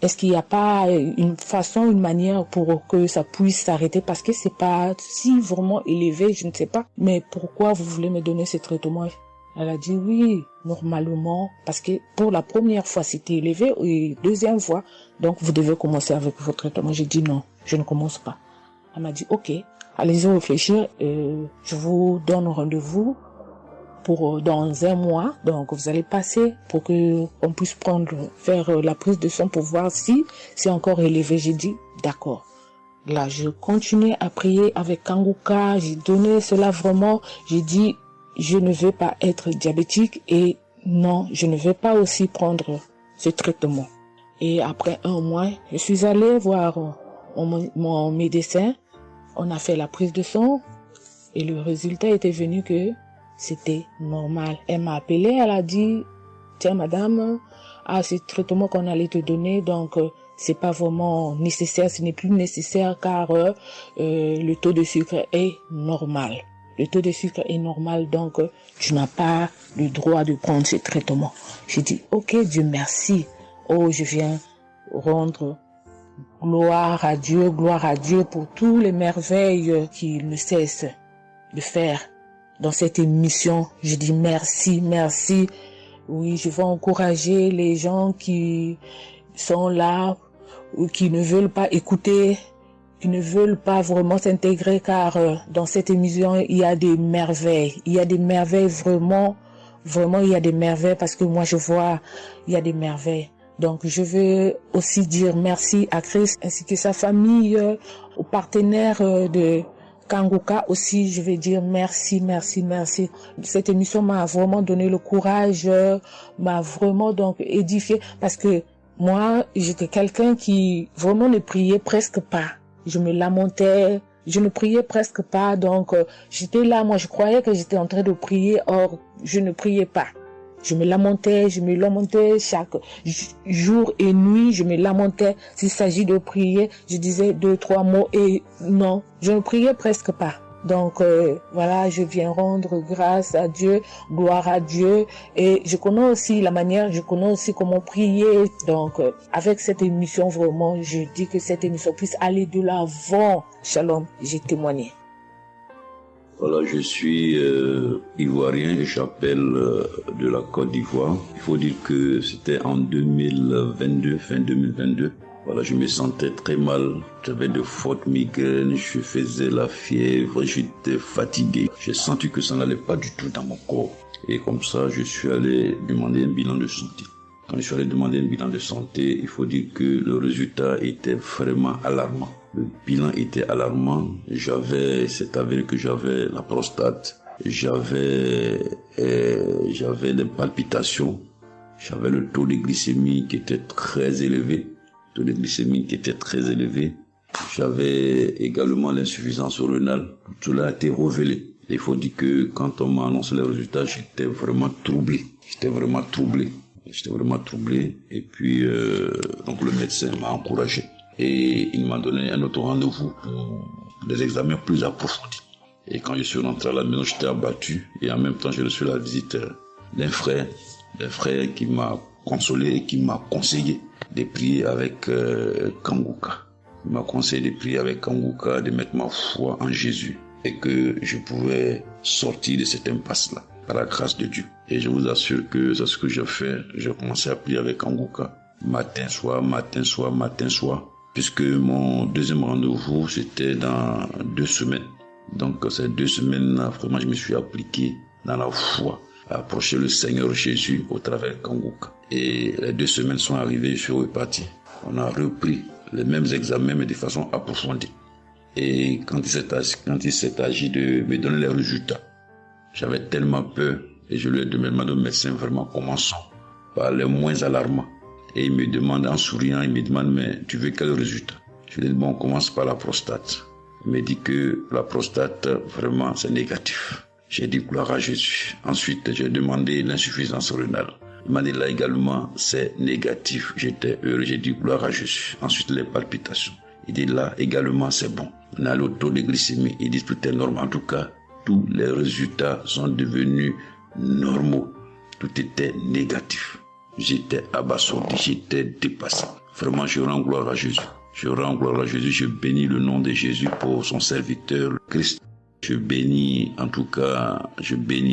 E: Est-ce qu'il n'y a pas une façon, une manière pour que ça puisse s'arrêter parce que c'est pas si vraiment élevé, je ne sais pas. Mais pourquoi vous voulez me donner ce traitement? Elle a dit oui, normalement, parce que pour la première fois c'était élevé et deuxième fois, donc vous devez commencer avec votre traitement. J'ai dit non, je ne commence pas. Elle m'a dit ok, allez-y réfléchir, je vous donne rendez-vous pour dans un mois, donc vous allez passer pour que on puisse faire la prise de sang pour voir si c'est encore élevé. J'ai dit d'accord. Là, je continuais à prier avec Kanguka, j'ai donné cela vraiment, j'ai dit je ne veux pas être diabétique et non, je ne veux pas aussi prendre ce traitement. Et après un mois, je suis allée voir mon médecin, on a fait la prise de sang et le résultat était venu que c'était normal. Elle m'a appelé, elle a dit, tiens madame, ce traitement qu'on allait te donner, donc c'est pas vraiment nécessaire, ce n'est plus nécessaire car le taux de sucre est normal. Le taux de sucre est normal, donc tu n'as pas le droit de prendre ce traitement. J'ai dit, ok, Dieu merci. Oh, je viens rendre gloire à Dieu pour tous les merveilles qu'il ne cesse de faire. Dans cette émission, je dis merci, merci. Oui, je vais encourager les gens qui sont là ou qui ne veulent pas écouter, qui ne veulent pas vraiment s'intégrer car dans cette émission, il y a des merveilles. Il y a des merveilles vraiment, il y a des merveilles parce que moi je vois, il y a des merveilles.
F: Donc, je veux aussi dire merci à Chris ainsi que sa famille, aux partenaires de Kanguka aussi. Je vais dire merci. Cette émission m'a vraiment donné le courage, m'a vraiment donc édifié parce que moi, j'étais quelqu'un qui vraiment ne priait presque pas. Je me lamentais, je ne priais presque pas. Donc, j'étais là, moi, je croyais que j'étais en train de prier, or, je ne priais pas. Je me lamentais chaque jour et nuit, je me lamentais. S'il s'agit de prier, je disais 2-3 mots et non, je ne priais presque pas. Donc voilà, je viens rendre grâce à Dieu, gloire à Dieu, et je connais aussi comment prier. Donc avec cette émission, vraiment, je dis que cette émission puisse aller de l'avant. Shalom, j'ai témoigné.
G: Voilà, je suis ivoirien et j'appelle de la Côte d'Ivoire. Il faut dire que c'était en 2022, fin 2022. Voilà, je me sentais très mal. J'avais de fortes migraines, je faisais la fièvre, j'étais fatigué. J'ai senti que ça n'allait pas du tout dans mon corps. Et comme ça, je suis allé demander un bilan de santé. Quand je suis allé demander un bilan de santé, il faut dire que le résultat était vraiment alarmant. Le bilan était alarmant. C'est avéré que j'avais la prostate, j'avais des palpitations, j'avais le taux de glycémie qui était très élevé. J'avais également l'insuffisance rénale. Tout cela a été révélé. Il faut dire que quand on m'a annoncé les résultats, j'étais vraiment troublé. Et puis, donc le médecin m'a encouragé. Et il m'a donné un autre rendez-vous pour des examens plus approfondis. Et quand je suis rentré à la maison, j'étais abattu. Et en même temps, j'ai reçu la visite d'un frère qui m'a consolé et qui m'a conseillé de prier avec Kanguka. Il m'a conseillé de prier avec Kanguka, de mettre ma foi en Jésus et que je pouvais sortir de cette impasse-là par la grâce de Dieu. Et je vous assure que c'est ce que j'ai fait. J'ai commencé à prier avec Kanguka matin, soir, puisque mon deuxième rendez-vous, c'était dans 2 semaines. Donc ces 2 semaines-là, vraiment, je me suis appliqué dans la foi à approcher le Seigneur Jésus au travers de Kanguka. Et les 2 semaines sont arrivées, je suis reparti. On a repris les mêmes examens, mais de façon approfondie. Et quand il s'est agi de me donner les résultats, j'avais tellement peur. Et je lui ai demandé au médecin, vraiment, commençons par les moins alarmants. Et il me demande, en souriant, mais tu veux quel résultat? Je lui ai dit, bon, on commence par la prostate. Il me dit que la prostate, vraiment, c'est négatif. J'ai dit, gloire à Jésus. Ensuite, j'ai demandé l'insuffisance rénale. Il m'a dit, là également, c'est négatif. J'étais heureux, j'ai dit, gloire à Jésus. Ensuite, les palpitations. Il dit, là également, c'est bon. On a le taux de glycémie. Il dit, tout est normal. En tout cas, tous les résultats sont devenus normaux. Tout était négatif. J'étais abasourdi, j'étais dépassé. Vraiment, je rends gloire à Jésus. Je bénis le nom de Jésus pour son serviteur, le Christ. Je bénis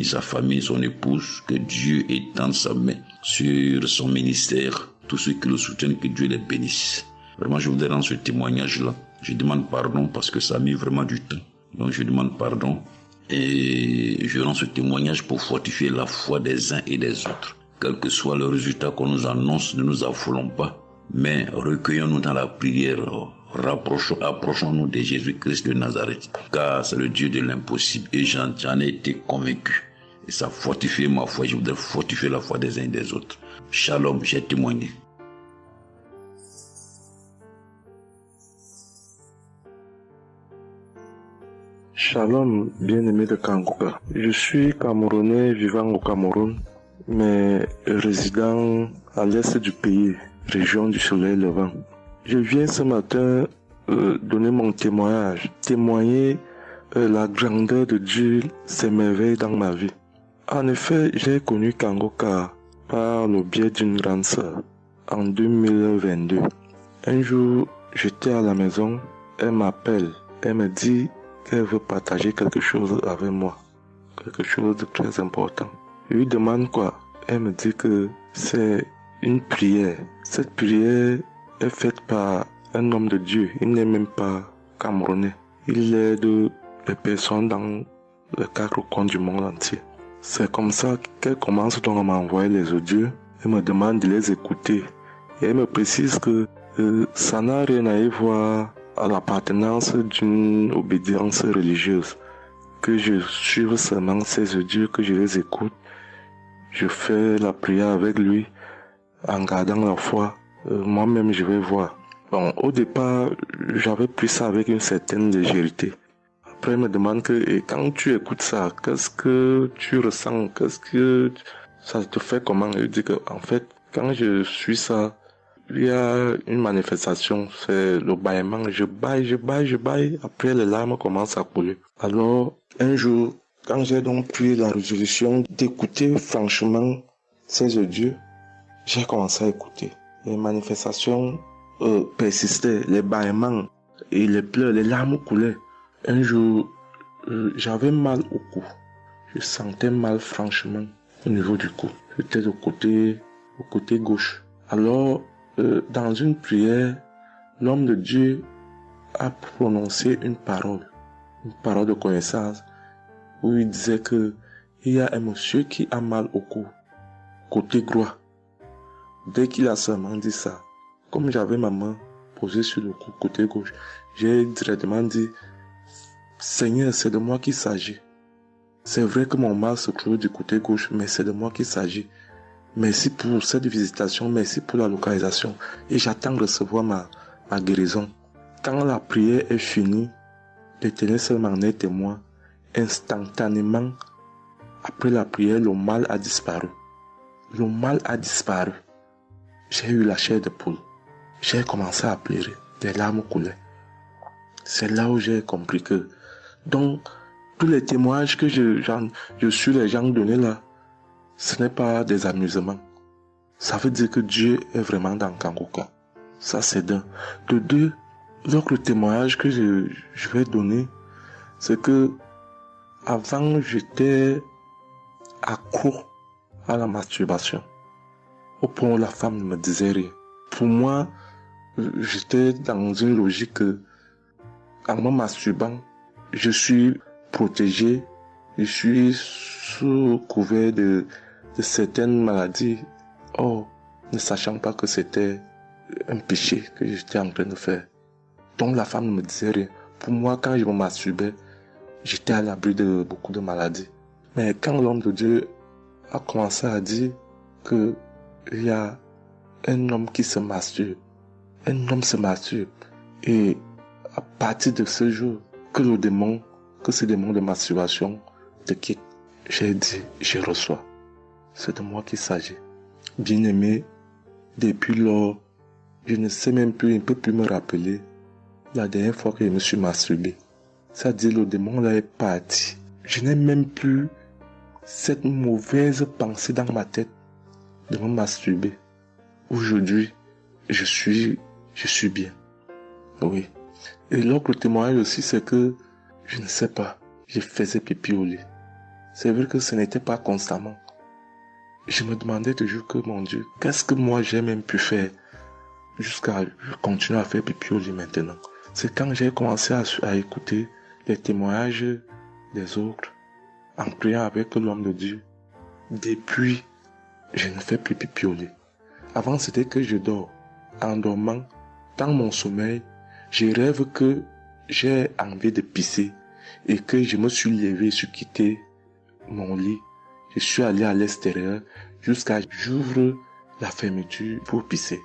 G: sa famille, son épouse, que Dieu étende sa main sur son ministère. Tous ceux qui le soutiennent, que Dieu les bénisse. Vraiment, je voudrais rendre ce témoignage-là. Je demande pardon parce que ça a mis vraiment du temps. Donc, je demande pardon et je rends ce témoignage pour fortifier la foi des uns et des autres. Quel que soit le résultat qu'on nous annonce, ne nous affolons pas, mais recueillons-nous dans la prière, approchons-nous de Jésus-Christ de Nazareth, car c'est le Dieu de l'impossible et j'en ai été convaincu. Et ça fortifie ma foi, je voudrais fortifier la foi des uns et des autres. Shalom, j'ai témoigné.
H: Shalom, bien-aimé de Kanguka. Je suis Camerounais vivant au Cameroun, mais résident à l'est du pays, région du soleil levant. Je viens ce matin donner mon témoigner la grandeur de Dieu, ses merveilles dans ma vie. En effet, j'ai connu Kanguka par le biais d'une grande sœur en 2022. Un jour, j'étais à la maison, elle m'appelle, elle me dit qu'elle veut partager quelque chose avec moi, quelque chose de très important. Je lui demande quoi? Elle me dit que c'est une prière. Cette prière est faite par un homme de Dieu. Il n'est même pas camerounais. Il aide les personnes dans les 4 coins du monde entier. C'est comme ça qu'elle commence donc à m'envoyer les audios. Elle me demande de les écouter Et elle me précise que ça n'a rien à y voir à l'appartenance d'une obédience religieuse. Que je suive seulement ses dieux, que je les écoute. Je fais la prière avec lui en gardant la foi. Moi-même, je vais voir. Bon, au départ, j'avais pris ça avec une certaine légèreté. Après, elle me demande que, et quand tu écoutes ça, qu'est-ce que tu ressens? Qu'est-ce que ça te fait comment? Je dis que, en fait, quand je suis ça, il y a une manifestation, c'est le bâillement. Je baille. Après, les larmes commencent à couler. Alors, un jour, quand j'ai donc pris la résolution d'écouter franchement ces dieux, j'ai commencé à écouter. Les manifestations persistaient, les bâillements et les pleurs, les larmes coulaient. Un jour, j'avais mal au cou. Je sentais mal franchement au niveau du cou. J'étais au côté gauche. Alors, dans une prière, l'homme de Dieu a prononcé une parole de connaissance, où il disait que il y a un monsieur qui a mal au cou, côté droit. Dès qu'il a seulement dit ça, comme j'avais ma main posée sur le cou, côté gauche, j'ai directement dit, Seigneur, c'est de moi qu'il s'agit. C'est vrai que mon mal se trouve du côté gauche, mais c'est de moi qu'il s'agit. Merci pour cette visitation, merci pour la localisation. Et j'attends de recevoir ma guérison. Quand la prière est finie, l'Éternel seulement est témoin. Instantanément, après la prière, le mal a disparu. Le mal a disparu. J'ai eu la chair de poule. J'ai commencé à pleurer. Des larmes coulaient. C'est là où j'ai compris que, donc, tous les témoignages que je suis les gens donnés là, ce n'est pas des amusements. Ça veut dire que Dieu est vraiment dans Kangoka. Ça, c'est d'un. De deux, l'autre témoignage que je vais donner, c'est que avant, j'étais accro à la masturbation. Au point où la femme ne me disait rien. Pour moi, j'étais dans une logique que, en me masturbant, je suis protégé, je suis sous couvert de certaines maladies. Oh, ne sachant pas que c'était un péché que j'étais en train de faire. Donc la femme ne me disait rien. Pour moi, quand je me masturbais, j'étais à l'abri de beaucoup de maladies. Mais quand l'homme de Dieu a commencé à dire que il y a un homme qui se masturbe, un homme se masturbe, et à partir de ce jour, que ce démon de masturbation te quitte, j'ai dit, je reçois. C'est de moi qu'il s'agit. Bien-aimé, depuis lors, je ne sais même plus, je ne peux plus me rappeler la dernière fois que je me suis masturbé. C'est-à-dire, le démon là est parti. Je n'ai même plus cette mauvaise pensée dans ma tête de me masturber. Aujourd'hui, je suis bien. Oui. Et l'autre témoignage aussi, c'est que, je ne sais pas, je faisais pipi au lit. C'est vrai que ce n'était pas constamment. Je me demandais toujours que, mon Dieu, qu'est-ce que moi j'ai même pu faire jusqu'à continuer à faire pipi au lit maintenant. C'est quand j'ai commencé à écouter les témoignages des autres, en priant avec l'homme de Dieu. Depuis, je ne fais plus pipi au lit. Avant, c'était que je dors. En dormant, dans mon sommeil, je rêve que j'ai envie de pisser et que je me suis levé, je suis quitté mon lit. Je suis allé à l'extérieur jusqu'à j'ouvre la fermeture pour pisser.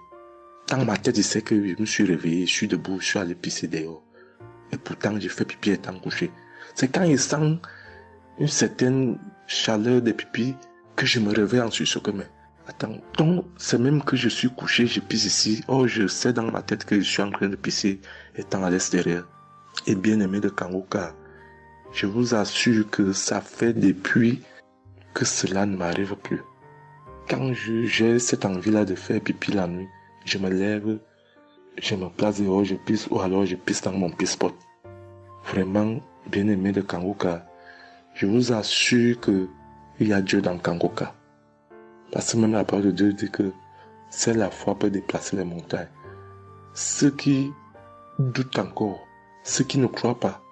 H: Dans ma tête, je sais que je me suis réveillé, je suis debout, je suis allé pisser dehors. Et pourtant, j'ai fait pipi étant couché. C'est quand je sens une certaine chaleur de pipi que je me réveille en sursaut que mais attends, donc c'est même que je suis couché, je pisse ici. Oh, je sais dans ma tête que je suis en train de pisser étant à l'extérieur. Et bien aimé de Kangoka, je vous assure que ça fait depuis que cela ne m'arrive plus. Quand j'ai cette envie-là de faire pipi la nuit, je me lève, je me place dehors, je pisse, ou alors je pisse dans mon pisse-pot. Vraiment, bien aimé de Kangoka, je vous assure que il y a Dieu dans Kangoka. Parce que même la parole de Dieu dit que seule la foi peut déplacer les montagnes. Ceux qui doutent encore, ceux qui ne croient pas,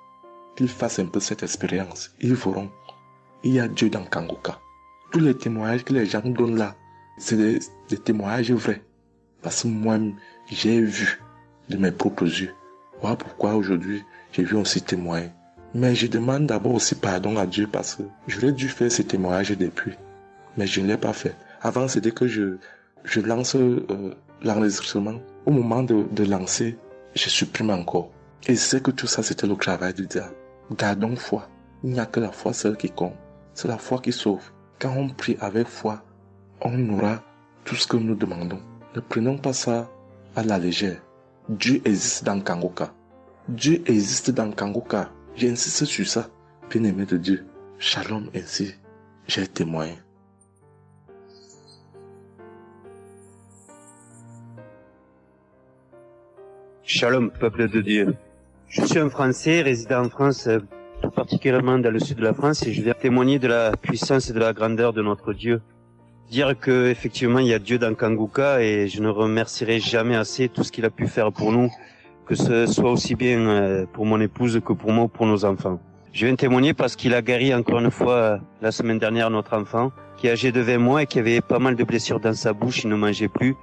H: qu'ils fassent un peu cette expérience, ils verront. Il y a Dieu dans Kangoka. Tous les témoignages que les gens donnent là, c'est des témoignages vrais. Parce que moi, j'ai vu de mes propres yeux. Voilà pourquoi aujourd'hui, j'ai vu aussi témoigner. Mais je demande d'abord aussi pardon à Dieu parce que j'aurais dû faire ce témoignage depuis. Mais je ne l'ai pas fait. Avant, c'était que je lance l'enregistrement. Au moment de lancer, je supprime encore. Et je sais que tout ça, c'était le travail du diable. Gardons foi. Il n'y a que la foi seule qui compte. C'est la foi qui sauve. Quand on prie avec foi, on aura tout ce que nous demandons. Ne prenons pas ça à la légère. Dieu existe dans Kangoka. Dieu existe dans Kangoka. J'insiste sur ça. Bien-aimé de Dieu. Shalom ainsi. J'ai témoigné.
I: Shalom, peuple de Dieu. Je suis un Français résidant en France, tout particulièrement dans le sud de la France, et je viens témoigner de la puissance et de la grandeur de notre Dieu. Dire que effectivement il y a Dieu dans Kangoka, et je ne remercierai jamais assez tout ce qu'il a pu faire pour nous, que ce soit aussi bien pour mon épouse que pour moi ou pour nos enfants. Je viens témoigner parce qu'il a guéri encore une fois la semaine dernière notre enfant, qui est âgé de 20 mois et qui avait pas mal de blessures dans sa bouche, il ne mangeait plus.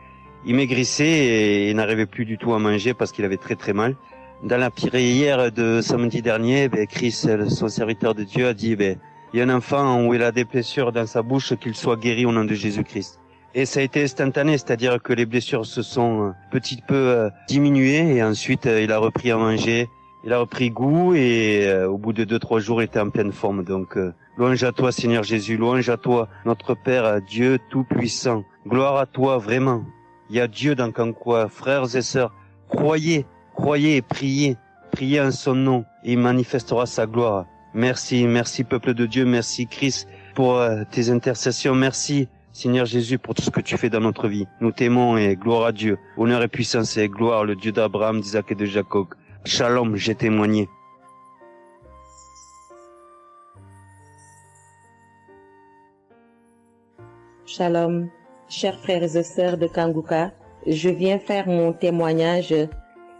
I: Il maigrissait et il n'arrivait plus du tout à manger parce qu'il avait très très mal. Dans la prière de samedi dernier, Chris, son serviteur de Dieu, a dit il y a un enfant où il a des blessures dans sa bouche, qu'il soit guéri au nom de Jésus-Christ. Et ça a été instantané, c'est-à-dire que les blessures se sont petit peu diminuées et ensuite il a repris à manger, il a repris goût et au bout de 2-3 jours il était en pleine forme. Donc louange à toi Seigneur Jésus, louange à toi notre Père, Dieu Tout-Puissant. Gloire à toi vraiment. Il y a Dieu dans Kangoka, frères et sœurs, croyez et priez en son nom, et il manifestera sa gloire. Merci peuple de Dieu, merci Christ pour tes intercessions, merci Seigneur Jésus pour tout ce que tu fais dans notre vie. Nous t'aimons et gloire à Dieu, honneur et puissance et gloire, le Dieu d'Abraham, d'Isaac et de Jacob. Shalom, j'ai témoigné.
J: Shalom. Chers frères et sœurs de Kangoka, je viens faire mon témoignage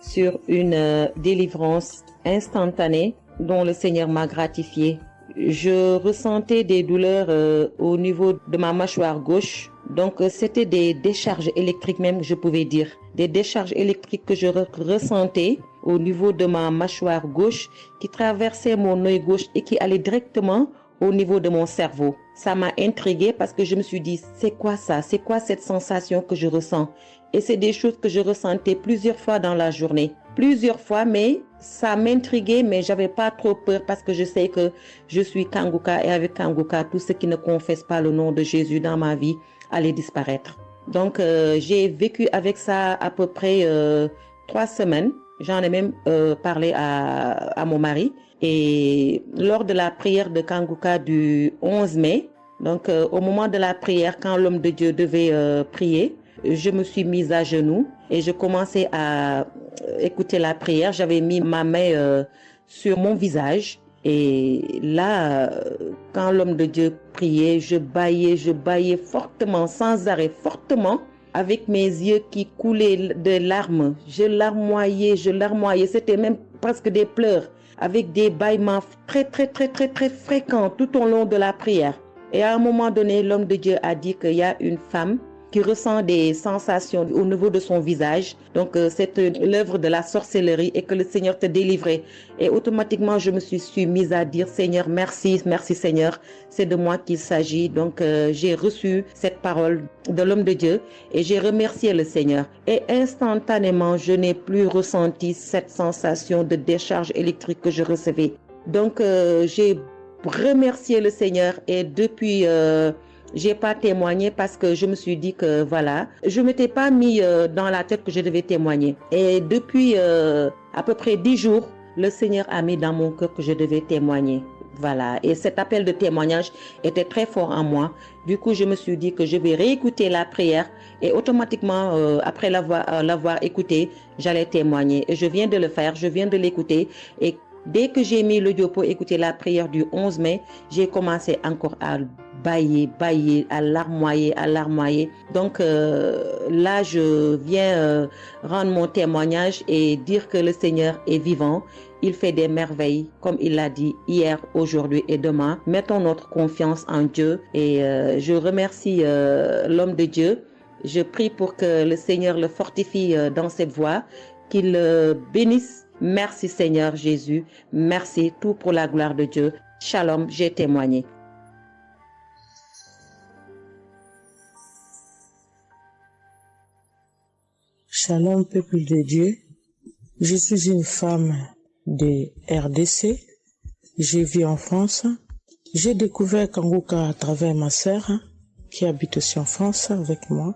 J: sur une délivrance instantanée dont le Seigneur m'a gratifié. Je ressentais des douleurs au niveau de ma mâchoire gauche. Donc c'était des décharges électriques même, je pouvais dire. Des décharges électriques que je ressentais au niveau de ma mâchoire gauche qui traversaient mon œil gauche et qui allaient directement au niveau de mon cerveau. Ça m'a intriguée parce que je me suis dit, c'est quoi ça? C'est quoi cette sensation que je ressens? Et c'est des choses que je ressentais plusieurs fois dans la journée. Plusieurs fois, mais ça m'intriguait, mais j'avais pas trop peur parce que je sais que je suis Kangoka et avec Kangoka, tout ce qui ne confesse pas le nom de Jésus dans ma vie allait disparaître. Donc, j'ai vécu avec ça à peu près 3 semaines. J'en ai même parlé à mon mari. Et lors de la prière de Kangoka du 11 mai, donc au moment de la prière, quand l'homme de Dieu devait prier, je me suis mise à genoux et je commençais à écouter la prière. J'avais mis ma main sur mon visage. Et là, quand l'homme de Dieu priait, je bâillais fortement, sans arrêt, fortement, avec mes yeux qui coulaient de larmes. Je larmoyais. C'était même presque des pleurs, avec des bâillements très fréquents tout au long de la prière. Et à un moment donné, l'homme de Dieu a dit qu'il y a une femme qui ressent des sensations au niveau de son visage. Donc, c'est l'œuvre de la sorcellerie et que le Seigneur te délivrait. Et automatiquement, je me suis mise à dire, Seigneur, merci Seigneur, c'est de moi qu'il s'agit. Donc, j'ai reçu cette parole de l'homme de Dieu et j'ai remercié le Seigneur. Et instantanément, je n'ai plus ressenti cette sensation de décharge électrique que je recevais. Donc, j'ai remercié le Seigneur et depuis... j'ai pas témoigné parce que je me suis dit que voilà, je m'étais pas mis dans la tête que je devais témoigner. Et depuis à peu près 10 jours, le Seigneur a mis dans mon cœur que je devais témoigner. Voilà. Et cet appel de témoignage était très fort en moi. Du coup, je me suis dit que je vais réécouter la prière et automatiquement, après l'avoir écouté, j'allais témoigner. Et je viens de le faire, je viens de l'écouter et dès que j'ai mis l'audio pour écouter la prière du 11 mai, j'ai commencé encore à bâiller, à larmoyer. Donc là, je viens rendre mon témoignage et dire que le Seigneur est vivant. Il fait des merveilles, comme il l'a dit hier, aujourd'hui et demain. Mettons notre confiance en Dieu et je remercie l'homme de Dieu Je prie pour que le Seigneur le fortifie dans cette voie, qu'il le bénisse. Merci Seigneur Jésus. Merci, tout pour la gloire de Dieu. Shalom, j'ai témoigné.
F: Shalom, peuple de Dieu. Je suis une femme de RDC. Je vis en France. J'ai découvert Kanguka à travers ma sœur qui habite aussi en France avec moi.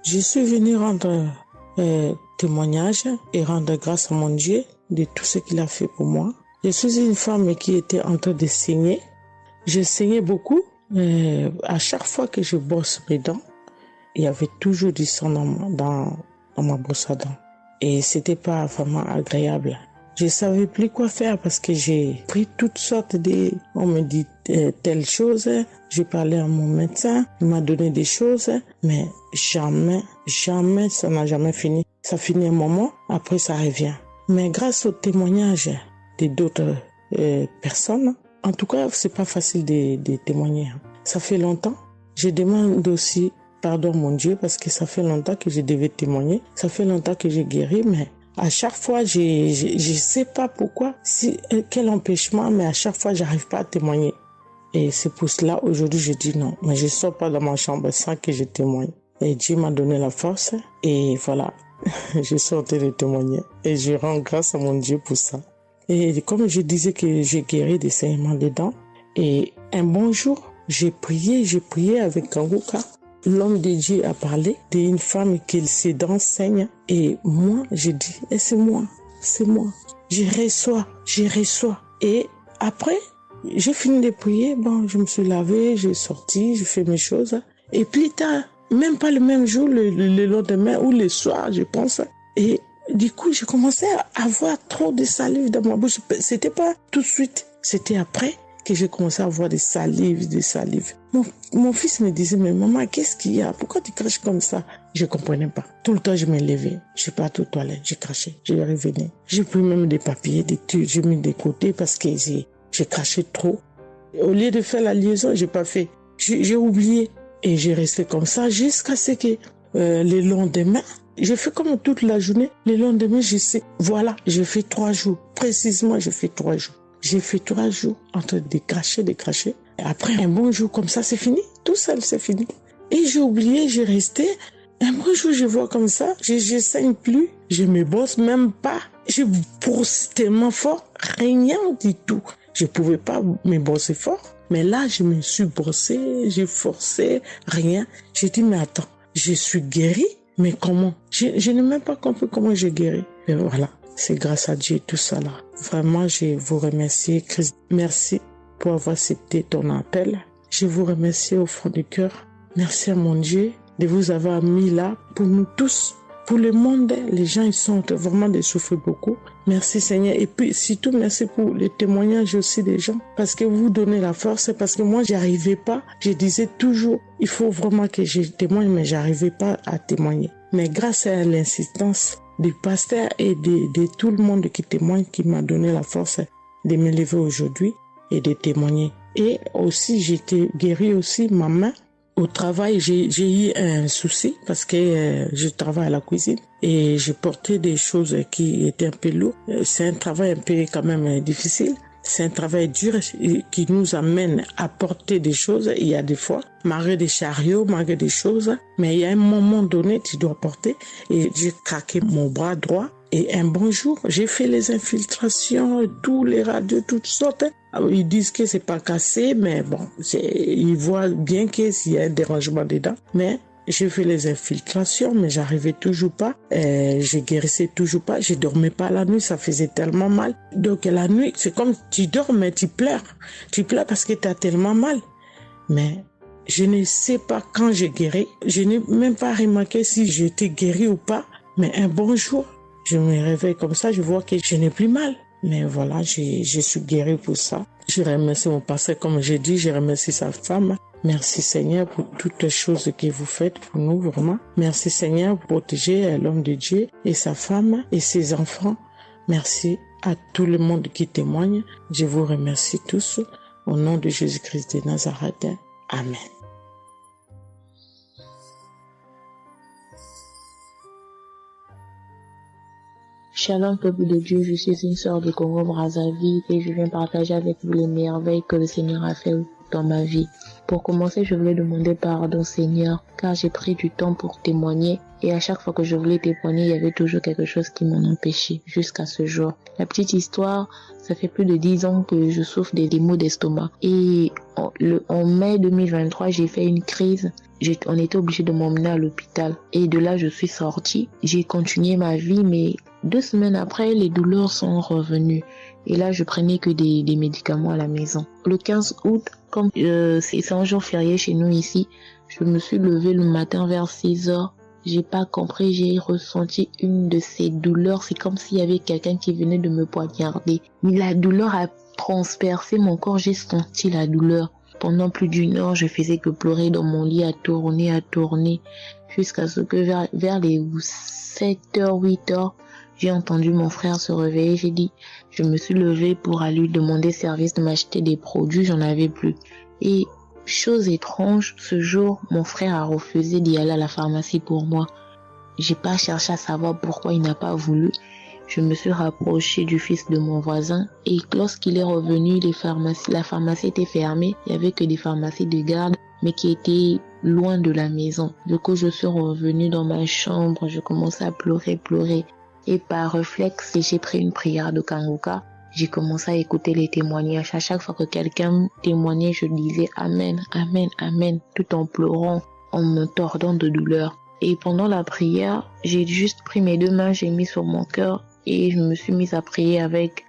F: Je suis venue rendre témoignage et rendre grâce à mon Dieu de tout ce qu'il a fait pour moi. Je suis une femme qui était en train de saigner. Je saignais beaucoup. À chaque fois que je brosse mes dents, il y avait toujours du sang dans ma brosse à dents. Et c'était pas vraiment agréable. Je savais plus quoi faire parce que j'ai pris toutes sortes on me dit telle chose. J'ai parlé à mon médecin, il m'a donné des choses, mais jamais, ça n'a jamais fini. Ça finit un moment, après ça revient. Mais grâce au témoignage de d'autres personnes, en tout cas, c'est pas facile de témoigner. Ça fait longtemps. Je demande aussi pardon, mon Dieu, parce que ça fait longtemps que je devais témoigner. Ça fait longtemps que j'ai guéri, mais à chaque fois, je sais pas pourquoi, quel empêchement, mais à chaque fois, j'arrive pas à témoigner. Et c'est pour cela, aujourd'hui, je dis non, mais je sors pas de ma chambre sans que je témoigne. Et Dieu m'a donné la force, et voilà, je sortais de témoigner. Et je rends grâce à mon Dieu pour ça. Et comme je disais que j'ai guéri des saignements des dents, et un bon jour, j'ai prié avec Kanguka. L'homme de Dieu a parlé d'une femme qui ses dents saignent. Et moi, j'ai dit, c'est moi. Je reçois. Et après, j'ai fini de prier. Bon, je me suis lavé, j'ai sorti, j'ai fait mes choses. Et plus tard, même pas le même jour, le lendemain ou le soir, je pense. Et du coup, j'ai commencé à avoir trop de salive dans ma bouche. C'était pas tout de suite, c'était après que j'ai commencé à avoir des salives. Mon fils me disait, mais maman, qu'est-ce qu'il y a? Pourquoi tu craches comme ça? Je comprenais pas. Tout le temps, je me levais. Je suis partie aux toilettes, j'ai craché, je revenais. J'ai pris même des papiers, des trucs, j'ai mis de côté parce que j'ai craché trop. Au lieu de faire la liaison, j'ai pas fait. J'ai oublié. Et j'ai resté comme ça jusqu'à ce que le lendemain, j'ai fait comme toute la journée. Le lendemain, je sais, voilà, j'ai fait 3 jours. Précisément, j'ai fait 3 jours. J'ai fait 3 jours en train de cracher. Et après, un bon jour comme ça, c'est fini. Tout seul, c'est fini. Et j'ai oublié, j'ai resté. Un bon jour, je vois comme ça, je saigne plus. Je me brosse même pas. Je brosse tellement fort, rien du tout. Je pouvais pas me brosser fort. Mais là, je me suis brossé, j'ai forcé, rien. J'ai dit, mais attends, je suis guérie, mais comment? Je n'ai même pas compris comment j'ai guéri. Et voilà, c'est grâce à Dieu tout ça là. Vraiment, je vous remercie, Christ. Merci pour avoir accepté ton appel. Je vous remercie au fond du cœur. Merci à mon Dieu de vous avoir mis là pour nous tous. Pour le monde, les gens, ils sont vraiment de souffrir beaucoup. Merci Seigneur. Et puis, surtout, merci pour les témoignages aussi des gens. Parce que vous donnez la force. Parce que moi, j'arrivais pas. Je disais toujours, il faut vraiment que je témoigne, mais j'arrivais pas à témoigner. Mais grâce à l'insistance du pasteur et de tout le monde qui témoigne, qui m'a donné la force de me lever aujourd'hui et de témoigner. Et aussi, j'étais guérie aussi, ma main. Au travail, j'ai eu un souci parce que je travaille à la cuisine et j'ai porté des choses qui étaient un peu lourdes. C'est un travail un peu quand même difficile. C'est un travail dur qui nous amène à porter des choses. Il y a des fois, malgré des chariots, malgré des choses, mais il y a un moment donné, tu dois porter. Et j'ai craqué mon bras droit. Et un bon jour, j'ai fait les infiltrations, tous les radios, toutes sortes. Ils disent que c'est pas cassé, mais bon, ils voient bien qu'il y a un dérangement dedans. Mais j'ai fait les infiltrations, mais j'arrivais toujours pas. Je guérissais toujours pas. Je dormais pas la nuit, ça faisait tellement mal. Donc la nuit, c'est comme tu dors, mais tu pleures. Tu pleures parce que tu as tellement mal. Mais je ne sais pas quand j'ai guéri. Je n'ai même pas remarqué si j'étais guéri ou pas. Mais un bon jour, je me réveille comme ça, je vois que je n'ai plus mal. Mais voilà, je suis guérie pour ça. Je remercie mon pasteur, comme j'ai dit, je remercie sa femme. Merci Seigneur pour toutes les choses que vous faites pour nous, vraiment. Merci Seigneur pour protéger l'homme de Dieu et sa femme et ses enfants. Merci à tout le monde qui témoigne. Je vous remercie tous. Au nom de Jésus-Christ de Nazareth. Amen.
E: Shalom, peuple de Dieu, je suis une sœur de Congo-Brazzaville et je viens partager avec vous les merveilles que le Seigneur a fait dans ma vie. Pour commencer, je voulais demander pardon, Seigneur, car j'ai pris du temps pour témoigner et à chaque fois que je voulais témoigner, il y avait toujours quelque chose qui m'en empêchait jusqu'à ce jour. La petite histoire, ça fait plus de 10 ans que je souffre des maux d'estomac et en mai 2023, j'ai fait une crise. On était obligé de m'emmener à l'hôpital et de là, je suis sortie. J'ai continué ma vie, mais 2 semaines après, les douleurs sont revenues. Et là, je prenais que des médicaments à la maison. Le 15 août, comme c'est un jour férié chez nous ici, je me suis levée le matin vers 6 heures. J'ai pas compris, j'ai ressenti une de ces douleurs. C'est comme s'il y avait quelqu'un qui venait de me poignarder. Mais la douleur a transpercé mon corps, j'ai senti la douleur. Pendant plus d'1 heure, je faisais que pleurer dans mon lit, à tourner, jusqu'à ce que vers les 7h, 8h, j'ai entendu mon frère se réveiller. Je me suis levée pour aller lui demander service de m'acheter des produits, j'en avais plus. Et chose étrange, ce jour, mon frère a refusé d'y aller à la pharmacie pour moi. J'ai pas cherché à savoir pourquoi il n'a pas voulu. Je me suis rapprochée du fils de mon voisin et lorsqu'il est revenu, la pharmacie était fermée. Il y avait que des pharmacies de garde, mais qui étaient loin de la maison. Du coup, je suis revenue dans ma chambre, je commençais à pleurer. Et par réflexe, j'ai pris une prière de Kanguka. J'ai commencé à écouter les témoignages. À chaque fois que quelqu'un témoignait, je disais Amen, Amen, Amen, tout en pleurant, en me tordant de douleur. Et pendant la prière, j'ai juste pris mes 2 mains, j'ai mis sur mon cœur et je me suis mise à prier avec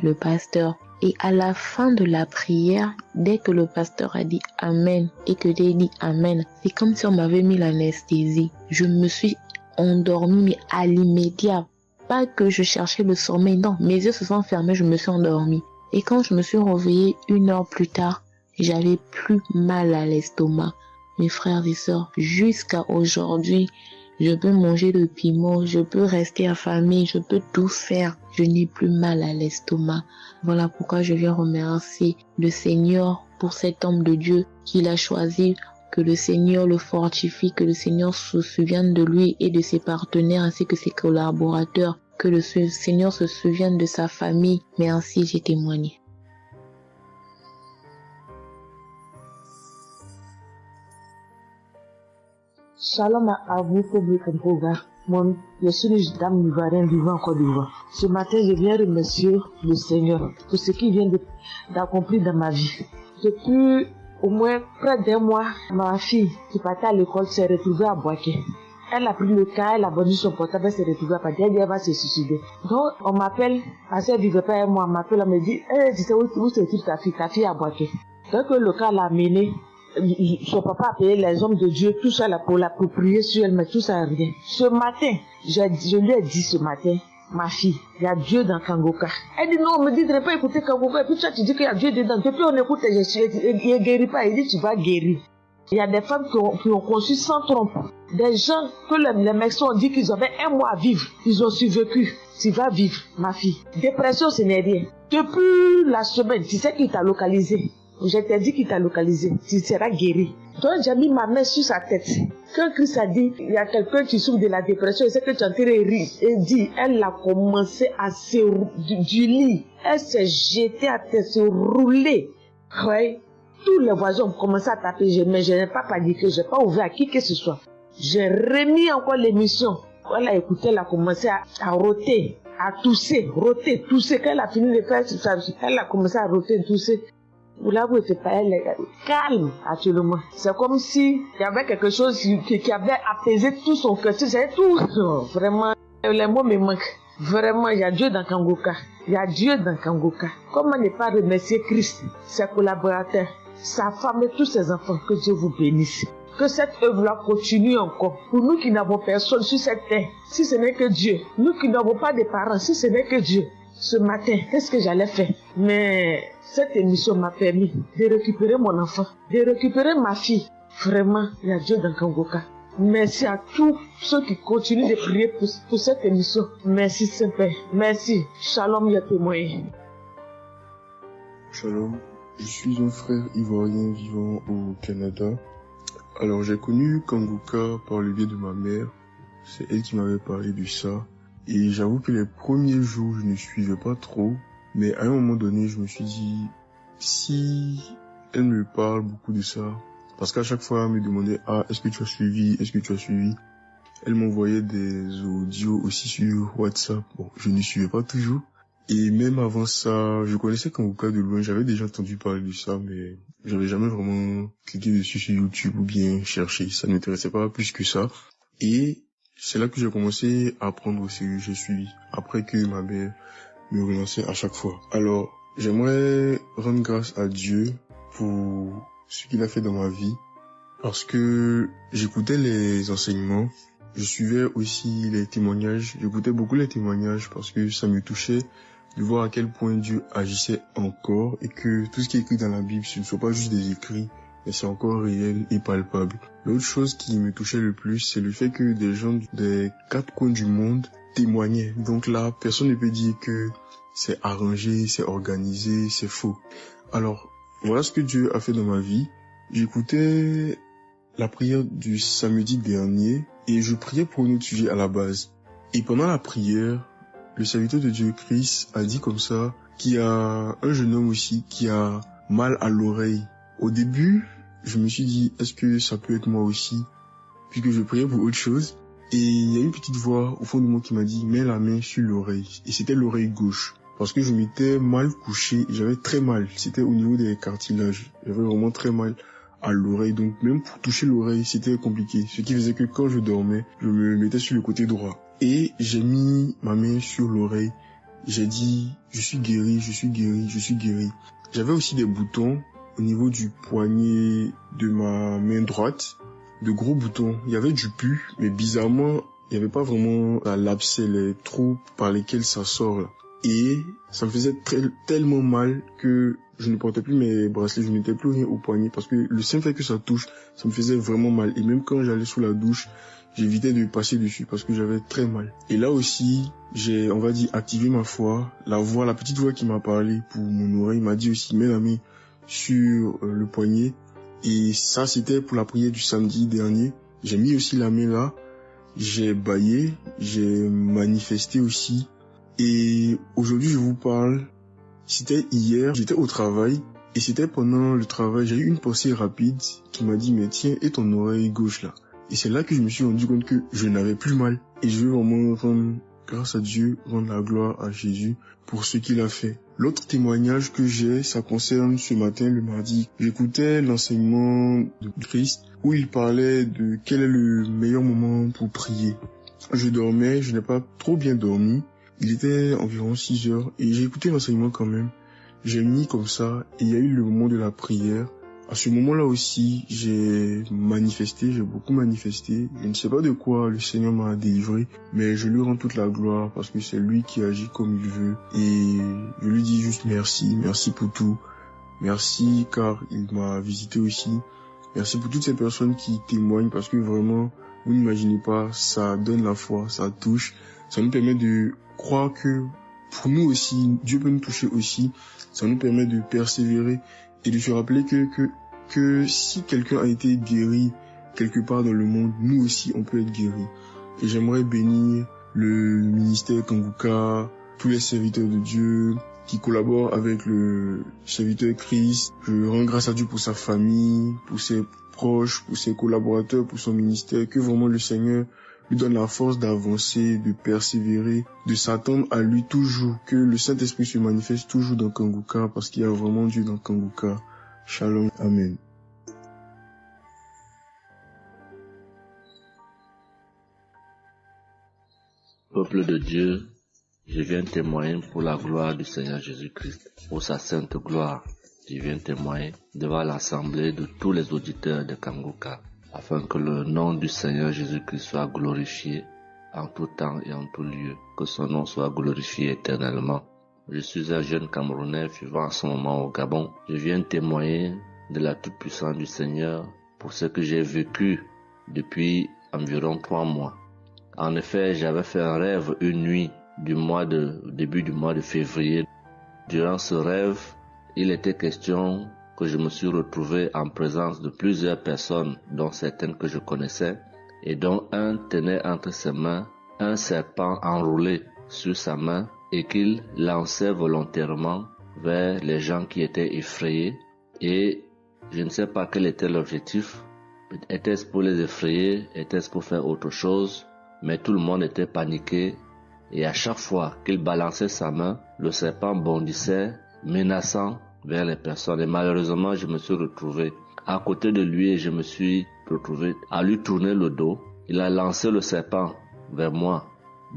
E: le pasteur. Et à la fin de la prière, dès que le pasteur a dit Amen et que j'ai dit Amen, c'est comme si on m'avait mis l'anesthésie. Je me suis endormie, mais à l'immédiat. Pas que je cherchais le sommeil, non, mes yeux se sont fermés, je me suis endormie. Et quand je me suis réveillée 1 heure plus tard, j'avais plus mal à l'estomac. Mes frères et sœurs, jusqu'à aujourd'hui, je peux manger le piment, je peux rester affamée, je peux tout faire. Je n'ai plus mal à l'estomac. Voilà pourquoi je viens remercier le Seigneur pour cet homme de Dieu qu'il a choisi. Que le Seigneur le fortifie, que le Seigneur se souvienne de lui et de ses partenaires ainsi que ses collaborateurs. Que le Seigneur se souvienne de sa famille. Mais ainsi j'ai témoigné.
K: Shalom à vous, public Mpoga. Je suis une dame ivoirienne vivant en Côte d'Ivoire. Ce matin, je viens remercier le Seigneur pour ce qu'il vient d'accomplir dans ma vie. Depuis au moins près d'1 mois, ma fille qui partait à l'école s'est retrouvée à Boaké. Elle a pris le cas, elle a vendu son portable, elle s'est retrouvée à Paris, elle va se suicider. Donc, on m'appelle, parce qu'elle vivait pas avec moi, on m'appelle, on me dit, tu sais où se trouve ta fille à Boaké. Donc, le cas l'a amenée. Son papa a payé les hommes de Dieu, tout ça là pour prier sur elle, mais tout ça rien. Ce matin, je lui ai dit ce matin, ma fille, il y a Dieu dans Kanguka. Elle dit non, on me dit de ne pas écouter Kanguka, et puis toi tu dis qu'il y a Dieu dedans. Depuis on écoute, il ne guérit pas, il dit tu vas guérir. Il y a des femmes qui ont conçu sans trompe. Des gens que les médecins ont dit qu'ils avaient 1 mois à vivre, ils ont survécu. Tu vas vivre, ma fille. Dépression, ce n'est rien. Depuis la semaine, tu sais qui t'a localisé. Je t'ai dit qu'il t'a localisé, tu seras guéri. Donc j'ai mis ma main sur sa tête. Quand Christ a dit, il y a quelqu'un qui souffre de la dépression, et c'est que tu es en train de rire. Et dit, elle a commencé à se du lit. Elle s'est jetée à terre, se rouler. Ouais. Tous les voisins ont commencé à taper, mais je n'ai pas paniqué, je n'ai pas ouvert à qui que ce soit. J'ai remis encore l'émission. Elle a écouté, elle a commencé à roter, à tousser. Quand elle a fini de faire ça, elle a commencé à roter, tousser. Là, vous n'êtes pas elle est calme actuellement. C'est comme si il y avait quelque chose qui avait apaisé tout son cœur. C'est tout. Vraiment, les mots me manquent. Vraiment, il y a Dieu dans Kanguka. Il y a Dieu dans Kanguka. Comment ne pas remercier Christ, ses collaborateurs, sa femme et tous ses enfants. Que Dieu vous bénisse. Que cette œuvre-là continue encore. Pour nous qui n'avons personne sur cette terre, si ce n'est que Dieu. Nous qui n'avons pas de parents, si ce n'est que Dieu. Ce matin, qu'est-ce que j'allais faire? Mais cette émission m'a permis de récupérer mon enfant, de récupérer ma fille. Vraiment, il y a Dieu dans Kanguka. Merci à tous ceux qui continuent de prier pour cette émission. Merci Saint-Père. Merci. Shalom, il y a témoigné.
H: Shalom, je suis un frère ivoirien vivant au Canada. Alors j'ai connu Kanguka par le biais de ma mère.
L: c'est elle qui m'avait parlé de ça. Et j'avoue que les premiers jours, je ne suivais pas trop. Mais à un moment donné, je me suis dit, si elle me parle beaucoup de ça, parce qu'à chaque fois, elle me demandait, est-ce que tu as suivi, est-ce que tu as suivi? Elle m'envoyait des audios aussi sur WhatsApp. Bon, je ne suivais pas toujours. Et même avant ça, je connaissais Kanguka de loin, j'avais déjà entendu parler de ça, mais j'avais jamais vraiment cliqué dessus sur YouTube ou bien cherché. Ça ne m'intéressait pas plus que ça. Et c'est là que j'ai commencé à prendre au sérieux, j'ai suivi. Après que ma mère me relançait à chaque fois. Alors, j'aimerais rendre grâce à Dieu pour ce qu'il a fait dans ma vie. Parce que j'écoutais les enseignements. Je suivais aussi les témoignages, j'écoutais beaucoup les témoignages parce que ça me touchait de voir à quel point Dieu agissait encore et que tout ce qui est écrit dans la Bible, ce ne sont pas juste des écrits, mais c'est encore réel et palpable. L'autre chose qui me touchait le plus, c'est le fait que des gens des 4 coins du monde témoignaient. Donc là, personne ne peut dire que c'est arrangé, c'est organisé, c'est faux. Alors, voilà ce que Dieu a fait dans ma vie. J'écoutais la prière du samedi dernier et je priais pour un autre sujet à la base. Et pendant la prière, le serviteur de Dieu, Chris, a dit comme ça qu'il y a un jeune homme aussi qui a mal à l'oreille. Au début, je me suis dit, est-ce que ça peut être moi aussi? Puisque je priais pour autre chose. Et il y a une petite voix au fond de moi qui m'a dit, mets la main sur l'oreille. Et c'était l'oreille gauche. Parce que je m'étais mal couché, j'avais très mal. C'était au niveau des cartilages. J'avais vraiment très mal à l'oreille, donc même pour toucher l'oreille, c'était compliqué. Ce qui faisait que quand je dormais, je me mettais sur le côté droit. Et j'ai mis ma main sur l'oreille. J'ai dit, je suis guéri, je suis guéri, je suis guéri. J'avais aussi des boutons au niveau du poignet de ma main droite. De gros boutons. Il y avait du pus, mais bizarrement, il n'y avait pas vraiment l'abcès, les trous par lesquels ça sort là. Et ça me faisait tellement mal que je ne portais plus mes bracelets, je ne mettais plus rien au poignet parce que le simple fait que ça touche, ça me faisait vraiment mal. Et même quand j'allais sous la douche, j'évitais de passer dessus parce que j'avais très mal. Et là aussi, j'ai, on va dire, activé ma foi. La petite voix qui m'a parlé pour mon oreille m'a dit aussi, mets la main sur le poignet. Et ça, c'était pour la prière du samedi dernier. J'ai mis aussi la main là. J'ai bâillé, j'ai manifesté aussi. Et aujourd'hui, je vous parle, c'était hier, j'étais au travail, et c'était pendant le travail, j'ai eu une pensée rapide qui m'a dit, mais tiens, et ton oreille gauche là? Et c'est là que je me suis rendu compte que je n'avais plus mal. Et je veux vraiment rendre grâce à Dieu, rendre la gloire à Jésus pour ce qu'il a fait. L'autre témoignage que j'ai, ça concerne ce matin, le mardi. J'écoutais l'enseignement de Christ où il parlait de quel est le meilleur moment pour prier. Je dormais, je n'ai pas trop bien dormi. Il était environ 6 heures et j'ai écouté l'enseignement quand même. J'ai mis comme ça et il y a eu le moment de la prière. À ce moment-là aussi, j'ai manifesté, j'ai beaucoup manifesté. Je ne sais pas de quoi le Seigneur m'a délivré, mais je lui rends toute la gloire parce que c'est lui qui agit comme il veut. Et je lui dis juste merci, merci pour tout. Merci car il m'a visité aussi. Merci pour toutes ces personnes qui témoignent parce que vraiment, vous n'imaginez pas, ça donne la foi, ça touche. Ça nous permet de croire que pour nous aussi, Dieu peut nous toucher aussi. Ça nous permet de persévérer et de se rappeler que si quelqu'un a été guéri quelque part dans le monde, nous aussi on peut être guéri. Et j'aimerais bénir le ministère Kanguka, tous les serviteurs de Dieu qui collaborent avec le serviteur Christ. Je rends grâce à Dieu pour sa famille, pour ses proches, pour ses collaborateurs, pour son ministère, que vraiment le Seigneur lui donne la force d'avancer, de persévérer, de s'attendre à lui toujours, que le Saint-Esprit se manifeste toujours dans Kanguka parce qu'il y a vraiment Dieu dans Kanguka. Shalom, Amen.
M: Peuple de Dieu, je viens témoigner pour la gloire du Seigneur Jésus-Christ, pour sa sainte gloire. Je viens témoigner devant l'assemblée de tous les auditeurs de Kanguka, afin que le nom du Seigneur Jésus-Christ soit glorifié en tout temps et en tout lieu, que son nom soit glorifié éternellement. Je suis un jeune Camerounais vivant en ce moment au Gabon. Je viens témoigner de la toute-puissance du Seigneur pour ce que j'ai vécu depuis environ 3 mois. En effet, j'avais fait un rêve une nuit début du mois de février. Durant ce rêve, il était question que je me suis retrouvé en présence de plusieurs personnes, dont certaines que je connaissais, et dont un tenait entre ses mains un serpent enroulé sur sa main et qu'il lançait volontairement vers les gens qui étaient effrayés. Et je ne sais pas quel était l'objectif. Était-ce pour les effrayer? Était-ce pour faire autre chose? Mais tout le monde était paniqué. Et à chaque fois qu'il balançait sa main, le serpent bondissait, menaçant vers les personnes. Et malheureusement, je me suis retrouvé à côté de lui et je me suis retrouvé à lui tourner le dos. Il a lancé le serpent vers moi,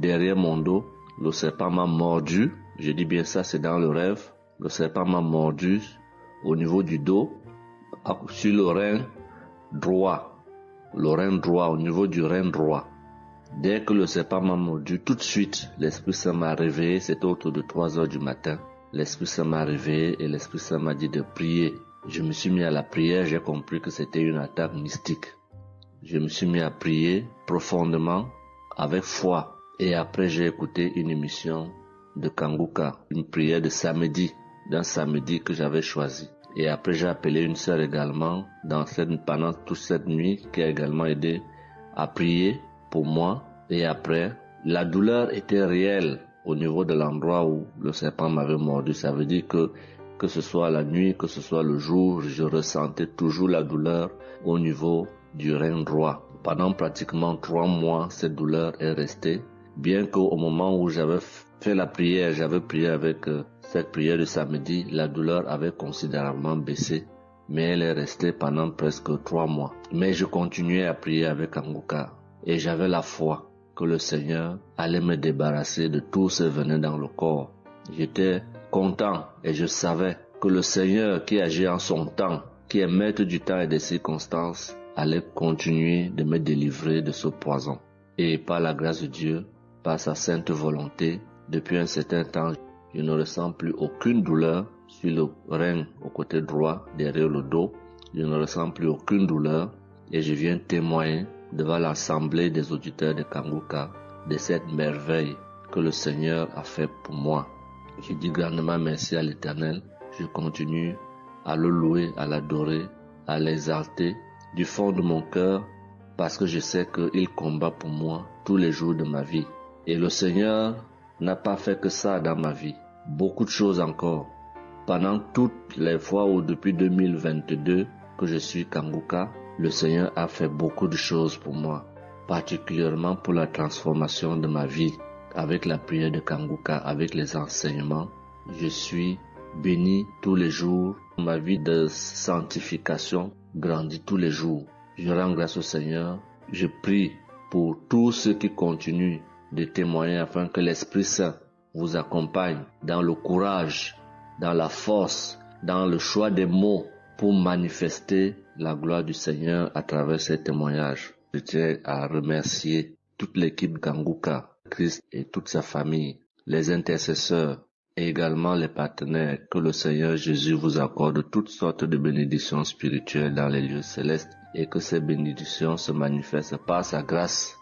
M: derrière mon dos. Le serpent m'a mordu. Je dis bien ça, c'est dans le rêve. Le serpent m'a mordu au niveau du dos, sur le rein droit. Le rein droit, au niveau du rein droit. Dès que le serpent m'a mordu, tout de suite, l'Esprit Saint m'a réveillé. C'était autour de 3 heures du matin. L'Esprit Saint m'a réveillé et l'Esprit Saint m'a dit de prier. Je me suis mis à la prière, j'ai compris que c'était une attaque mystique. Je me suis mis à prier profondément, avec foi. Et après, j'ai écouté une émission de Kanguka, une prière de samedi, d'un samedi que j'avais choisi. Et après, j'ai appelé une sœur également pendant toute cette nuit qui a également aidé à prier pour moi. Et après, la douleur était réelle au niveau de l'endroit où le serpent m'avait mordu. Ça veut dire que ce soit la nuit, que ce soit le jour, je ressentais toujours la douleur au niveau du rein droit. Pendant pratiquement 3 mois, cette douleur est restée. Bien qu'au moment où j'avais fait la prière, j'avais prié avec cette prière de samedi, la douleur avait considérablement baissé. Mais elle est restée pendant presque 3 mois. Mais je continuais à prier avec Kanguka. Et j'avais la foi que le Seigneur allait me débarrasser de tout ce venin dans le corps. J'étais content et je savais que le Seigneur qui agit en son temps, qui est maître du temps et des circonstances, allait continuer de me délivrer de ce poison. Et par la grâce de Dieu, par sa sainte volonté, depuis un certain temps, je ne ressens plus aucune douleur sur le rein au côté droit, derrière le dos. Je ne ressens plus aucune douleur et je viens témoigner devant l'assemblée des auditeurs de Kanguka de cette merveille que le Seigneur a fait pour moi. Je dis grandement merci à l'Éternel. Je continue à le louer, à l'adorer, à l'exalter du fond de mon cœur parce que je sais qu'il combat pour moi tous les jours de ma vie. Et le Seigneur n'a pas fait que ça dans ma vie. Beaucoup de choses encore. Pendant toutes les fois où depuis 2022 que je suis Kanguka, le Seigneur a fait beaucoup de choses pour moi, particulièrement pour la transformation de ma vie. Avec la prière de Kanguka, avec les enseignements, je suis béni tous les jours. Ma vie de sanctification grandit tous les jours. Je rends grâce au Seigneur. Je prie pour tous ceux qui continuent de témoigner afin que l'Esprit Saint vous accompagne dans le courage, dans la force, dans le choix des mots pour manifester la gloire du Seigneur à travers ces témoignages. Je tiens à remercier toute l'équipe Kanguka, Christ et toute sa famille, les intercesseurs et également les partenaires. Que le Seigneur Jésus vous accorde toutes sortes de bénédictions spirituelles dans les lieux célestes et que ces bénédictions se manifestent par sa grâce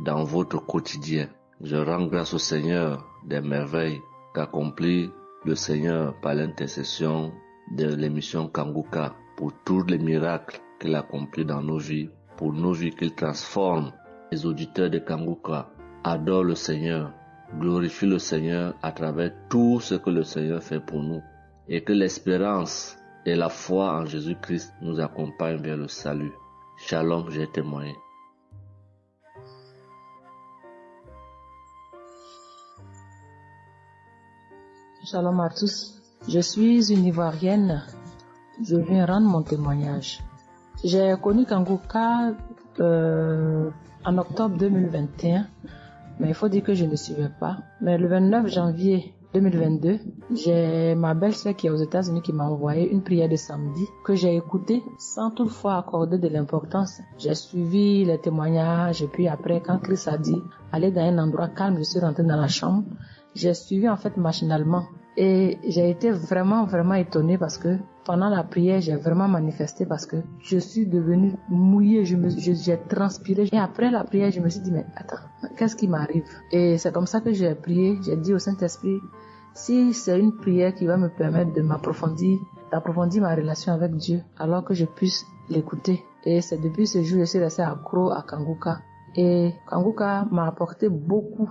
M: dans votre quotidien. Je rends grâce au Seigneur des merveilles qu'accomplit le Seigneur par l'intercession de l'émission Kanguka pour tous les miracles qu'il accomplit dans nos vies, pour nos vies qu'il transforme. Les auditeurs de Kanguka adorent le Seigneur, glorifient le Seigneur à travers tout ce que le Seigneur fait pour nous et que l'espérance et la foi en Jésus-Christ nous accompagnent vers le salut. Shalom, j'ai témoigné.
F: Shalom à tous. Je suis une Ivoirienne. Je viens rendre mon témoignage. J'ai connu Kanguka en octobre 2021, mais il faut dire que je ne suivais pas. Mais le 29 janvier 2022, j'ai ma belle-sœur qui est aux États-Unis qui m'a envoyé une prière de samedi que j'ai écoutée sans toutefois accorder de l'importance. J'ai suivi les témoignages et puis après, quand Christ a dit aller dans un endroit calme, je suis rentrée dans la chambre. J'ai suivi en fait machinalement et j'ai été vraiment étonnée parce que pendant la prière, j'ai vraiment manifesté parce que je suis devenue mouillée, j'ai transpiré. Et après la prière, je me suis dit, mais attends, qu'est-ce qui m'arrive? Et c'est comme ça que j'ai prié, j'ai dit au Saint-Esprit, si c'est une prière qui va me permettre d'approfondir ma relation avec Dieu, alors que je puisse l'écouter. Et c'est depuis ce jour que je suis restée accro à Kanguka. Et Kanguka m'a apporté beaucoup.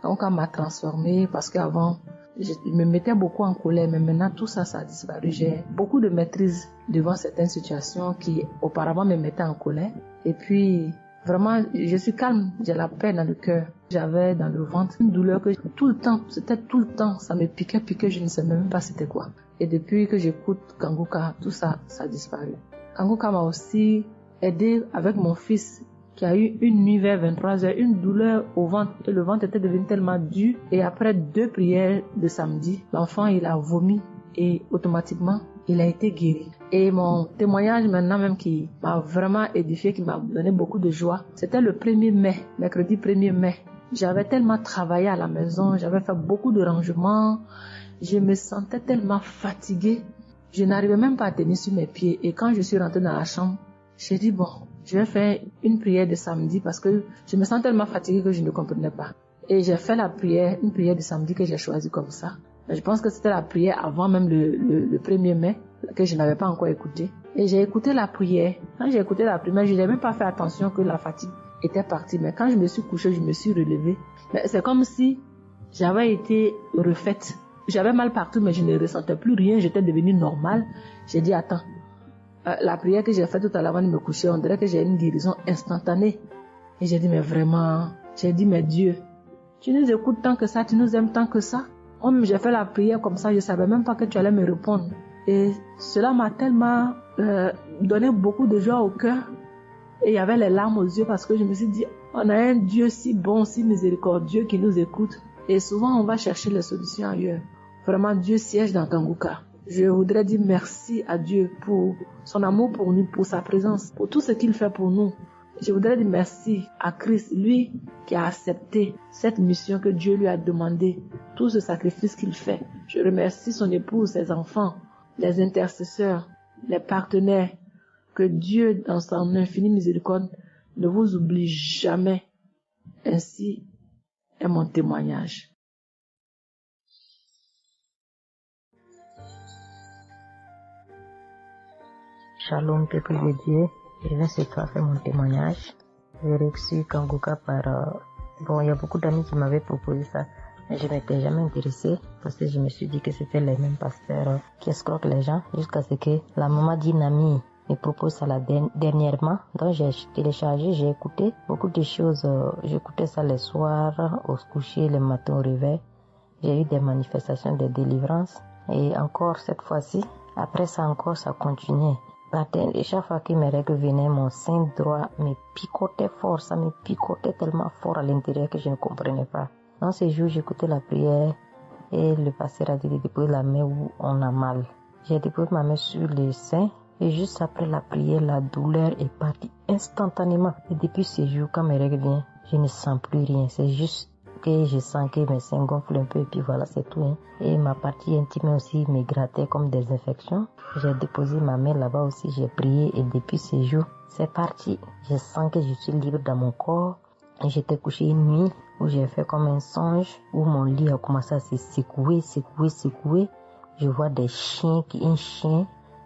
F: Kanguka m'a transformée parce qu'avant, je me mettais beaucoup en colère, mais maintenant tout ça a disparu. J'ai beaucoup de maîtrise devant certaines situations qui auparavant me mettaient en colère. Et puis, vraiment, je suis calme, j'ai la paix dans le cœur. J'avais dans le ventre une douleur que tout le temps, ça me piquait, je ne sais même pas c'était quoi. Et depuis que j'écoute Kanguka, tout ça a disparu. Kanguka m'a aussi aidé avec mon fils qui a eu une nuit vers 23h, une douleur au ventre. Et le ventre était devenu tellement dur. Et après 2 prières de samedi, l'enfant, il a vomi et automatiquement, il a été guéri. Et mon témoignage maintenant même qui m'a vraiment édifié, qui m'a donné beaucoup de joie, c'était le 1er mai, mercredi 1er mai. J'avais tellement travaillé à la maison, j'avais fait beaucoup de rangements, je me sentais tellement fatiguée, je n'arrivais même pas à tenir sur mes pieds. Et quand je suis rentrée dans la chambre, j'ai dit bon, je vais faire une prière de samedi parce que je me sens tellement fatiguée que je ne comprenais pas. Et j'ai fait une prière de samedi que j'ai choisie comme ça. Je pense que c'était la prière avant même le 1er mai, que je n'avais pas encore écouté. Et j'ai écouté la prière. Quand j'ai écouté la prière, je n'ai même pas fait attention que la fatigue était partie. Mais quand je me suis couchée, je me suis relevée. Mais c'est comme si j'avais été refaite. J'avais mal partout, mais je ne ressentais plus rien. J'étais devenue normale. J'ai dit, attends, la prière que j'ai faite tout à l'heure avant de me coucher, on dirait que j'ai une guérison instantanée. Et j'ai dit, mais vraiment, mais Dieu, tu nous écoutes tant que ça, tu nous aimes tant que ça. J'ai fait la prière comme ça, je ne savais même pas que tu allais me répondre. Et cela m'a tellement donné beaucoup de joie au cœur. Et il y avait les larmes aux yeux parce que je me suis dit, on a un Dieu si bon, si miséricordieux qui nous écoute. Et souvent, on va chercher les solutions ailleurs. Vraiment, Dieu siège dans Kanguka. Je voudrais dire merci à Dieu pour son amour pour nous, pour sa présence, pour tout ce qu'il fait pour nous. Je voudrais dire merci à Christ, lui qui a accepté cette mission que Dieu lui a demandé, tout ce sacrifice qu'il fait. Je remercie son épouse, ses enfants, les intercesseurs, les partenaires. Que Dieu, dans son infinie miséricorde, ne vous oublie jamais. Ainsi est mon témoignage.
N: Shalom, peuple de Dieu. Je viens ce soir faire mon témoignage. J'ai reçu Kanguka par... il y a beaucoup d'amis qui m'avaient proposé ça. Mais je n'étais jamais intéressée parce que je me suis dit que c'était les mêmes pasteurs qui escroquent les gens jusqu'à ce que la maman d'une amie me propose ça dernièrement. Donc j'ai téléchargé, j'ai écouté beaucoup de choses. J'écoutais ça les soirs, au coucher, le matin au réveil. J'ai eu des manifestations de délivrance. Et encore cette fois-ci, après ça encore, ça continuait. Et chaque fois que mes règles venaient, mon sein droit me picotait fort. Ça me picotait tellement fort à l'intérieur que je ne comprenais pas. Dans ces jours, j'écoutais la prière et le pasteur a dit de déposer la main où on a mal. J'ai déposé ma main sur le sein et juste après la prière, la douleur est partie instantanément. Et depuis ces jours, quand mes règles viennent, je ne sens plus rien. C'est juste que je sens que mes seins gonflent un peu et puis voilà, c'est tout. Hein. Et ma partie intime aussi me grattait comme des infections. J'ai déposé ma main là-bas aussi, j'ai prié et depuis ces jours, c'est parti. Je sens que je suis libre dans mon corps. Et j'étais couché une nuit où j'ai fait comme un songe, où mon lit a commencé à se secouer. Je vois un chien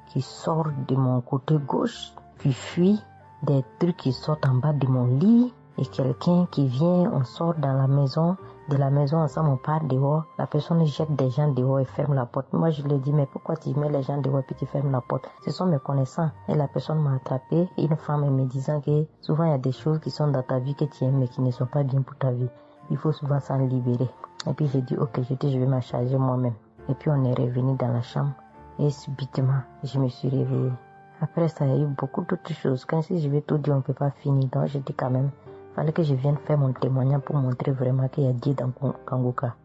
N: qui sort de mon côté gauche, qui fuit, des trucs qui sortent en bas de mon lit. Et quelqu'un qui vient, on sort dans la maison, de la maison ensemble, on part dehors. La personne jette des gens dehors et ferme la porte. Moi, je lui ai dit, mais pourquoi tu mets les gens dehors et tu fermes la porte? Ce sont mes connaissants. Et la personne m'a attrapé. Une femme me disant que souvent il y a des choses qui sont dans ta vie que tu aimes mais qui ne sont pas bien pour ta vie. Il faut souvent s'en libérer. Et puis j'ai dit, ok, je vais m'en charger moi-même. Et puis on est revenu dans la chambre. Et subitement, je me suis réveillée. Après ça, il y a eu beaucoup d'autres choses. Quand si je vais tout dire, on ne peut pas finir. Donc j'ai dit quand même, fallait que je vienne faire mon témoignage pour montrer vraiment qu'il y a Dieu dans Kanguka.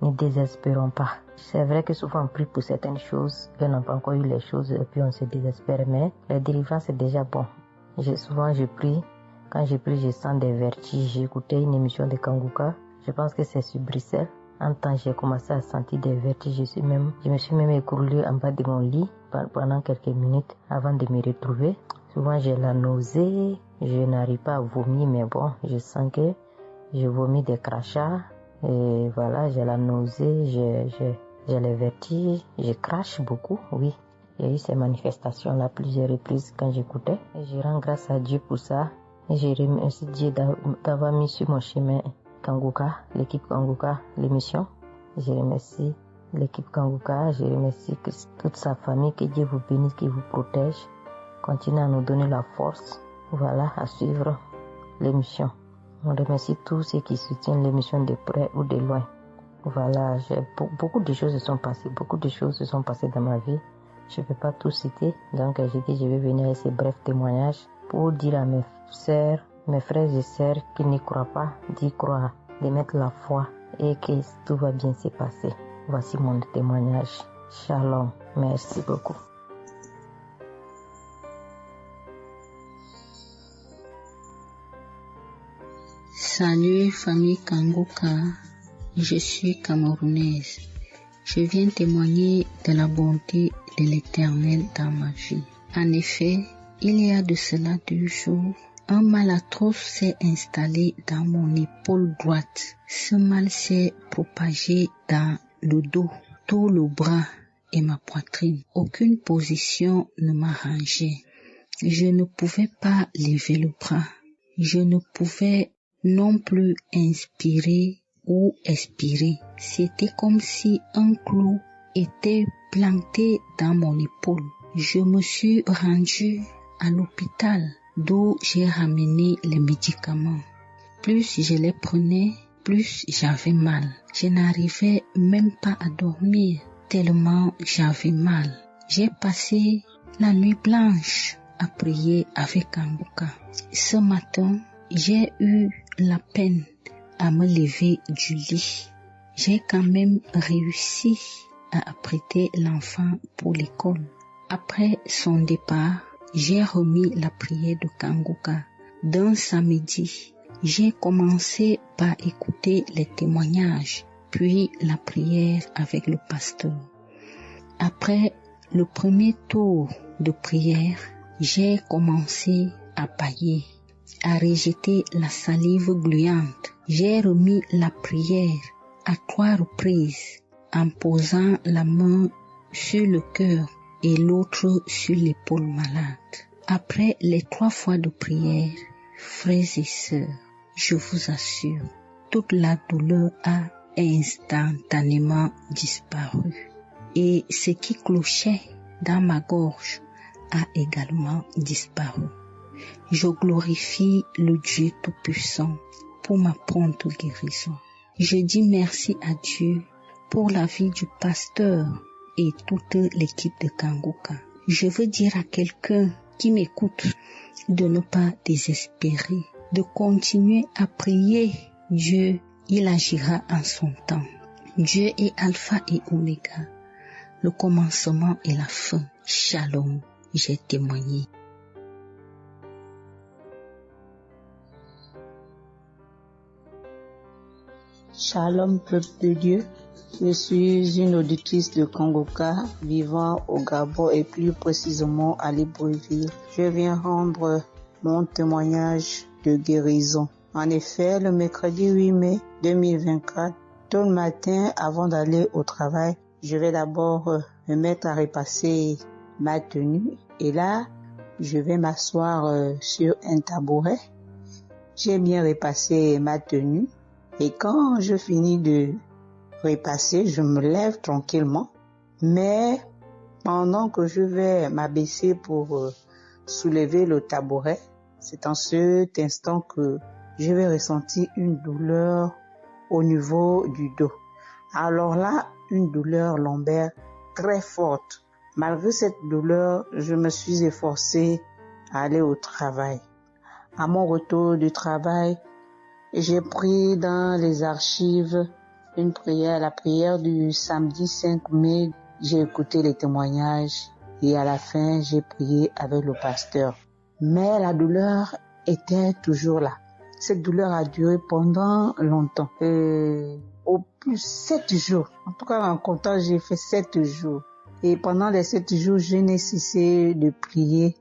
N: Ne désespérons pas. C'est vrai que souvent on prie pour certaines choses, on n'a pas encore eu les choses et puis on se désespère, mais la délivrance c'est déjà bon. Souvent je prie, quand je prie je sens des vertiges. J'ai écouté une émission de Kanguka, je pense que c'est sur Bruxelles. En temps j'ai commencé à sentir des vertiges, je me suis même écroulée en bas de mon lit pendant quelques minutes avant de me retrouver. Souvent j'ai la nausée, je n'arrive pas à vomir, mais bon, je sens que je vomis des crachats. Et voilà, j'ai la nausée, j'ai les vertiges, je crache beaucoup, oui. Il y a eu ces manifestations-là plusieurs reprises quand j'écoutais. Et je rends grâce à Dieu pour ça. Et je remercie Dieu d'avoir mis sur mon chemin Kanguka, l'équipe Kanguka, l'émission. Je remercie l'équipe Kanguka, je remercie toute sa famille, que Dieu vous bénisse, qu'il vous protège. Continuez à nous donner la force, voilà, à suivre l'émission. On remercie tous ceux qui soutiennent l'émission de près ou de loin. Voilà, beaucoup de choses se sont passées dans ma vie. Je ne peux pas tout citer, donc j'ai dit je vais venir avec ces brefs témoignages pour dire à mes sœurs, mes frères et sœurs qui n'y croient pas, d'y croire, de mettre la foi et que tout va bien se passer. Voici mon témoignage. Shalom. Merci beaucoup.
O: Salut famille Kanguka, je suis camerounaise. Je viens témoigner de la bonté de l'Éternel dans ma vie. En effet, il y a de cela 2 jours, un mal atroce s'est installé dans mon épaule droite. Ce mal s'est propagé dans le dos, tout le bras et ma poitrine. Aucune position ne m'arrangeait. Je ne pouvais pas lever le bras. Je ne pouvais non plus inspirer ou expirer. C'était comme si un clou était planté dans mon épaule. Je me suis rendue à l'hôpital d'où j'ai ramené les médicaments. Plus je les prenais, plus j'avais mal. Je n'arrivais même pas à dormir tellement j'avais mal. J'ai passé la nuit blanche à prier avec Kanguka. Ce matin, j'ai eu la peine à me lever du lit. J'ai quand même réussi à apprêter l'enfant pour l'école. Après son départ, j'ai remis la prière de Kanguka. D'un samedi, j'ai commencé par écouter les témoignages, puis la prière avec le pasteur. Après le premier tour de prière, j'ai commencé à bâiller, à rejeter la salive gluante. J'ai remis la prière à 3 reprises en posant la main sur le cœur et l'autre sur l'épaule malade. Après les 3 fois de prière, frères et sœurs, je vous assure, toute la douleur a instantanément disparu. Et ce qui clochait dans ma gorge a également disparu. Je glorifie le Dieu Tout-Puissant pour ma prompte guérison. Je dis merci à Dieu pour la vie du pasteur et toute l'équipe de Kanguka. Je veux dire à quelqu'un qui m'écoute de ne pas désespérer, de continuer à prier. Dieu, il agira en son temps. Dieu est Alpha et Oméga, le commencement et la fin. Shalom, j'ai témoigné.
P: Shalom, peuple de Dieu. Je suis une auditrice de Kanguka vivant au Gabon et plus précisément à Libreville. Je viens rendre mon témoignage de guérison. En effet, le mercredi 8 mai 2024, tôt le matin avant d'aller au travail, je vais d'abord me mettre à repasser ma tenue et là, je vais m'asseoir sur un tabouret. J'ai bien repassé ma tenue et quand je finis de repasser, je me lève tranquillement. Mais pendant que je vais m'abaisser pour soulever le tabouret, c'est en cet instant que je vais ressentir une douleur au niveau du dos. Alors là, une douleur lombaire très forte. Malgré cette douleur, je me suis efforcée à aller au travail. À mon retour du travail, j'ai pris dans les archives une prière, la prière du samedi 5 mai. J'ai écouté les témoignages et à la fin, j'ai prié avec le pasteur. Mais la douleur était toujours là. Cette douleur a duré pendant longtemps. Au plus 7 jours. En tout cas, en comptant, j'ai fait 7 jours. Et pendant les 7 jours, je n'ai cessé de prier,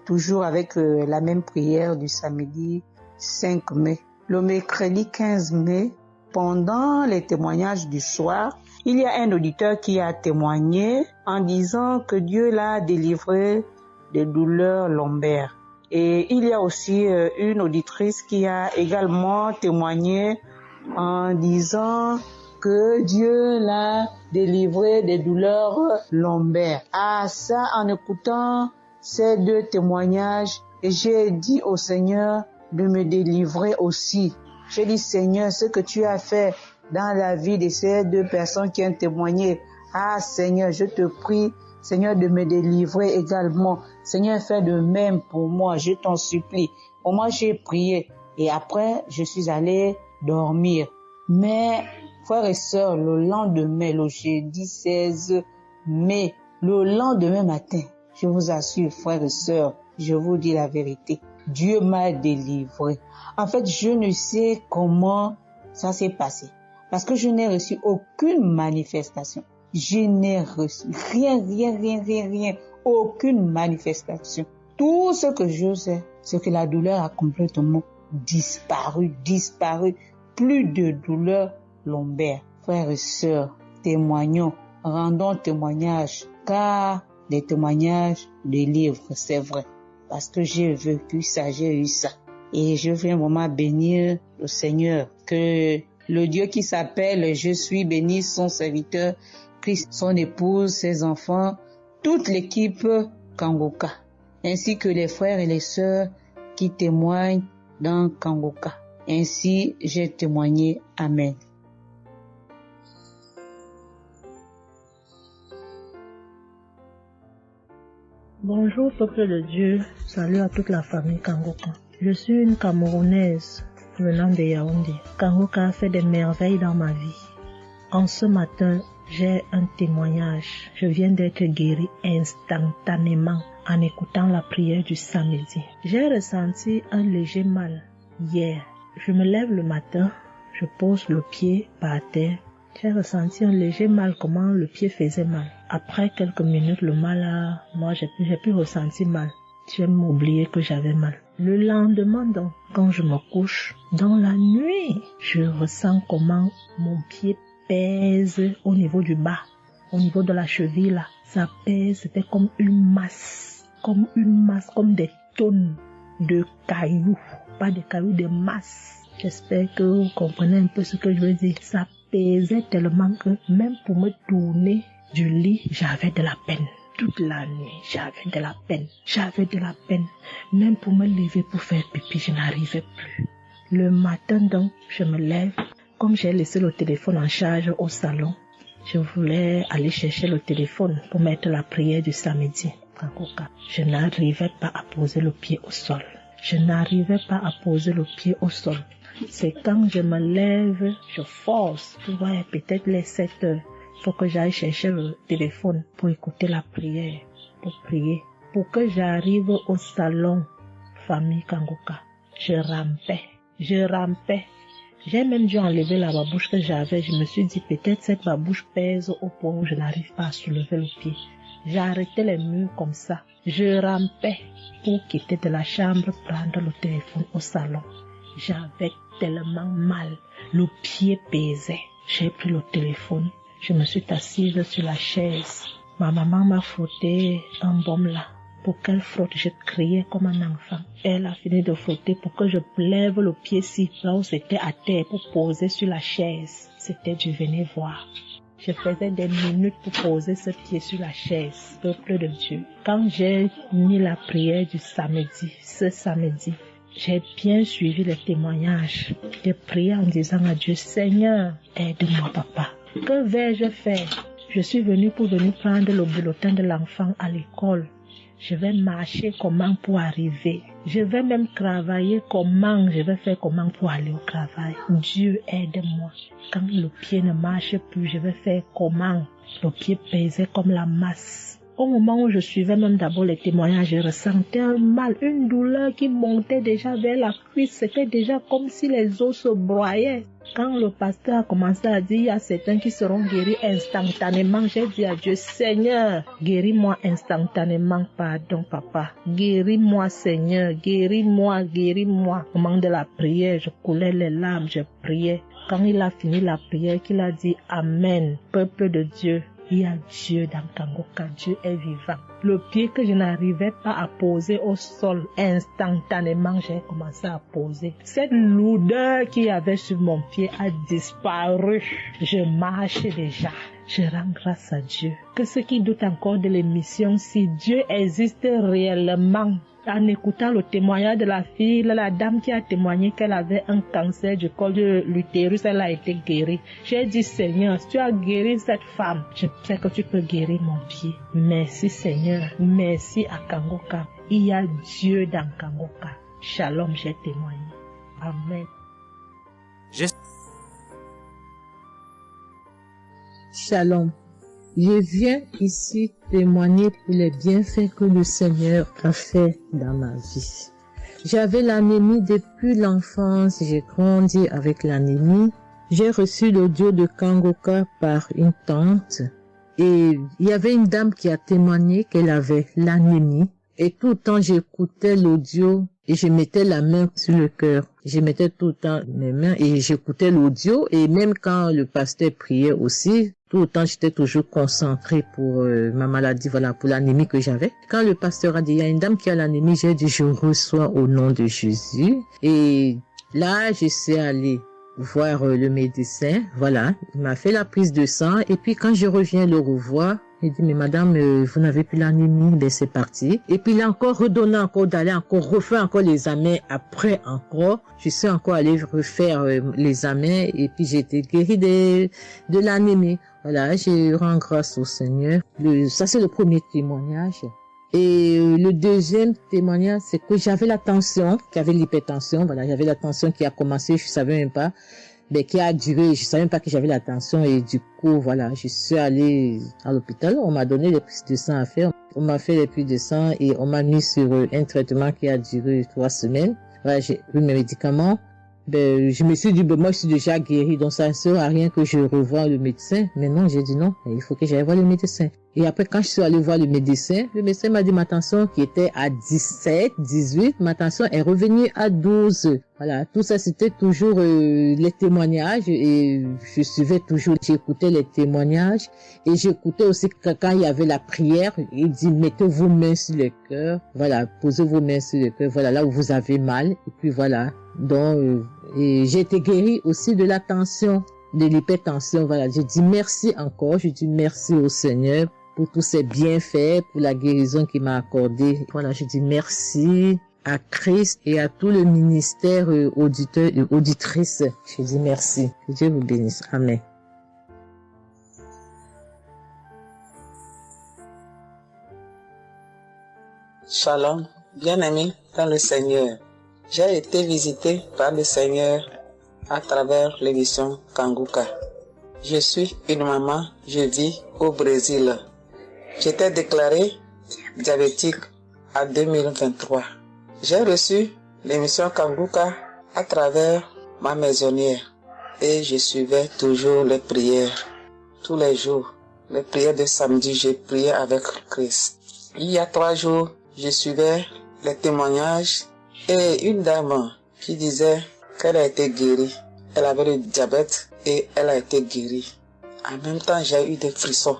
P: toujours avec la même prière du samedi 5 mai. Le mercredi 15 mai, pendant les témoignages du soir, il y a un auditeur qui a témoigné en disant que Dieu l'a délivré des douleurs lombaires. Et il y a aussi une auditrice qui a également témoigné en disant que Dieu l'a délivré des douleurs lombaires. Ah, ça, en écoutant ces deux témoignages, j'ai dit au Seigneur de me délivrer aussi. J'ai dit, Seigneur, ce que tu as fait dans la vie de ces deux personnes qui ont témoigné, ah Seigneur, je te prie, Seigneur, de me délivrer également. Seigneur, fais de même pour moi, je t'en supplie. Pour moi, j'ai prié et après, je suis allée dormir. Mais, frères et sœurs, le lendemain, le jeudi 16 mai, le lendemain matin, je vous assure, frères et sœurs, je vous dis la vérité, Dieu m'a délivré. En fait, je ne sais comment ça s'est passé. Parce que je n'ai reçu aucune manifestation. Je n'ai reçu rien, aucune manifestation. Tout ce que je sais, c'est que la douleur a complètement disparu. Plus de douleur lombaire. Frères et sœurs, témoignons, rendons témoignage, car des témoignages délivrent, c'est vrai. Parce que j'ai vécu ça, j'ai eu ça. Et je viens vraiment bénir le Seigneur, que le Dieu qui s'appelle Je suis béni, son serviteur, Christ, son épouse, ses enfants, toute l'équipe Kangoka, ainsi que les frères et les sœurs qui témoignent dans Kangoka. Ainsi, j'ai témoigné. Amen.
Q: Bonjour peuple de Dieu, salut à toute la famille Kangoka. Je suis une Camerounaise venant de Yaoundé. Kangoka a fait des merveilles dans ma vie. En ce matin, j'ai un témoignage. Je viens d'être guérie instantanément en écoutant la prière du samedi. J'ai ressenti un léger mal hier. Je me lève le matin, je pose le pied par terre. J'ai ressenti un léger mal, comment le pied faisait mal. Après quelques minutes, le mal moi j'ai plus ressenti mal. J'ai oublié que j'avais mal. Le lendemain donc, quand je me couche, dans la nuit, je ressens comment mon pied pèse au niveau du bas, au niveau de la cheville là. Ça pèse, c'était comme une masse, comme des tonnes de cailloux. Pas des cailloux, des masses. J'espère que vous comprenez un peu ce que je veux dire. Ça pesait tellement que même pour me tourner du lit, j'avais de la peine. Toute la nuit, j'avais de la peine. Même pour me lever pour faire pipi, je n'arrivais plus. Le matin donc, je me lève. Comme j'ai laissé le téléphone en charge au salon, je voulais aller chercher le téléphone pour mettre la prière du samedi. Je n'arrivais pas à poser le pied au sol. C'est quand je me lève, je force. Tu vois, peut-être les 7 heures. Il faut que j'aille chercher le téléphone pour écouter la prière, pour prier. Pour que j'arrive au salon, famille Kangoka, je rampais. J'ai même dû enlever la babouche que j'avais. Je me suis dit, peut-être cette babouche pèse au point où je n'arrive pas à soulever le pied. J'ai arrêté les murs comme ça. Je rampais pour quitter de la chambre, prendre le téléphone au salon. J'avais tellement mal. Le pied pesait. J'ai pris le téléphone. Je me suis assise sur la chaise. Ma maman m'a frotté un baume là. Pour qu'elle frotte, je criais comme un enfant. Elle a fini de frotter pour que je lève le pied-ci, là où c'était à terre, pour poser sur la chaise. C'était du venez voir. Je faisais des minutes pour poser ce pied sur la chaise, peuple de Dieu. Quand j'ai mis la prière du samedi, ce samedi, j'ai bien suivi les témoignages. J'ai prié en disant à Dieu, Seigneur, aide-moi papa. Que vais-je faire? Je suis venue pour prendre le bulletin de l'enfant à l'école. Je vais marcher comment pour arriver? Je vais même travailler comment? Je vais faire comment pour aller au travail? Dieu aide-moi. Quand le pied ne marche plus, je vais faire comment? Le pied pesait comme la masse. Au moment où je suivais même d'abord les témoignages, je ressentais un mal, une douleur qui montait déjà vers la cuisse. C'était déjà comme si les os se broyaient. Quand le pasteur a commencé à dire, il y a certains qui seront guéris instantanément, j'ai dit à Dieu, Seigneur, guéris-moi instantanément, pardon papa. Guéris-moi Seigneur, guéris-moi. Au moment de la prière, je coulais les larmes, je priais. Quand il a fini la prière, qu'il a dit Amen, peuple de Dieu, Il y a Dieu dans Kangoka, Dieu est vivant. Le pied que je n'arrivais pas à poser au sol, instantanément, j'ai commencé à poser. Cette lourdeur qu'il y avait sur mon pied a disparu. Je marche déjà. Je rends grâce à Dieu. Que ceux qui doutent encore de l'émission, si Dieu existe réellement, en écoutant le témoignage de la fille, la dame qui a témoigné qu'elle avait un cancer du col de l'utérus, elle a été guérie. J'ai dit, Seigneur, si tu as guéri cette femme, je sais que tu peux guérir mon pied. Merci Seigneur, merci à Kangoka. Il y a Dieu dans Kangoka. Shalom, j'ai témoigné. Amen.
K: Shalom. Je viens ici témoigner pour les bienfaits que le Seigneur a fait dans ma vie. J'avais l'anémie depuis l'enfance, j'ai grandi avec l'anémie. J'ai reçu l'audio de Kangoka par une tante et il y avait une dame qui a témoigné qu'elle avait l'anémie. Et tout le temps j'écoutais l'audio et je mettais la main sur le cœur. Je mettais tout le temps mes mains et j'écoutais l'audio et même quand le pasteur priait aussi, tout le temps j'étais toujours concentrée pour ma maladie, voilà, pour l'anémie que j'avais. Quand le pasteur a dit, il y a une dame qui a l'anémie, j'ai dit, je reçois au nom de Jésus. Et là, je suis allée voir le médecin, voilà, il m'a fait la prise de sang et puis quand je reviens le revoir, il dit, mais madame, vous n'avez plus l'anémie, ben c'est parti. Et puis il a encore redonné encore d'aller encore refaire encore les examens après encore. Je suis encore allée refaire les examens et puis j'ai été guérie de l'anémie. Voilà, je rends grâce au Seigneur. Ça c'est le premier témoignage. Et le deuxième témoignage, c'est que j'avais la tension, j'avais l'hypertension, voilà, j'avais la tension qui a commencé, je savais même pas, mais qui a duré, je savais même pas que j'avais la tension et du coup, voilà, je suis allée à l'hôpital, on m'a donné les prises de sang à faire, on m'a fait les prises de sang et on m'a mis sur un traitement qui a duré 3 semaines. Voilà, j'ai pris mes médicaments. Ben, je me suis dit, ben, moi, je suis déjà guérie, donc ça ne sert à rien que je revoie le médecin. Mais non, j'ai dit non, il faut que j'aille voir le médecin. Et après, quand je suis allée voir le médecin m'a dit ma tension qui était à 17, 18, ma tension est revenue à 12. Voilà, tout ça, c'était toujours les témoignages et je suivais toujours, j'écoutais les témoignages et j'écoutais aussi quand il y avait la prière, il dit, mettez vos mains sur le cœur, voilà, posez vos mains sur le cœur, voilà, là où vous avez mal, et puis voilà. Donc, et j'ai été guérie aussi de la tension, de l'hypertension, voilà. Je dis merci encore, je dis merci au Seigneur pour tous ses bienfaits, pour la guérison qu'il m'a accordée. Voilà, je dis merci à Christ et à tout le ministère auditeur et auditrice. Je dis merci. Que Dieu vous bénisse. Amen.
R: Shalom, bien-aimé dans le Seigneur. J'ai été visité par le Seigneur à travers l'émission Kangoka. Je suis une maman, je vis au Brésil. J'étais déclarée diabétique en 2023. J'ai reçu l'émission Kangoka à travers ma maisonnière et je suivais toujours les prières. Tous les jours, les prières de samedi, j'ai prié avec Christ. Il y a 3 jours, je suivais les témoignages et une dame qui disait qu'elle a été guérie. Elle avait le diabète et elle a été guérie. En même temps, j'ai eu des frissons.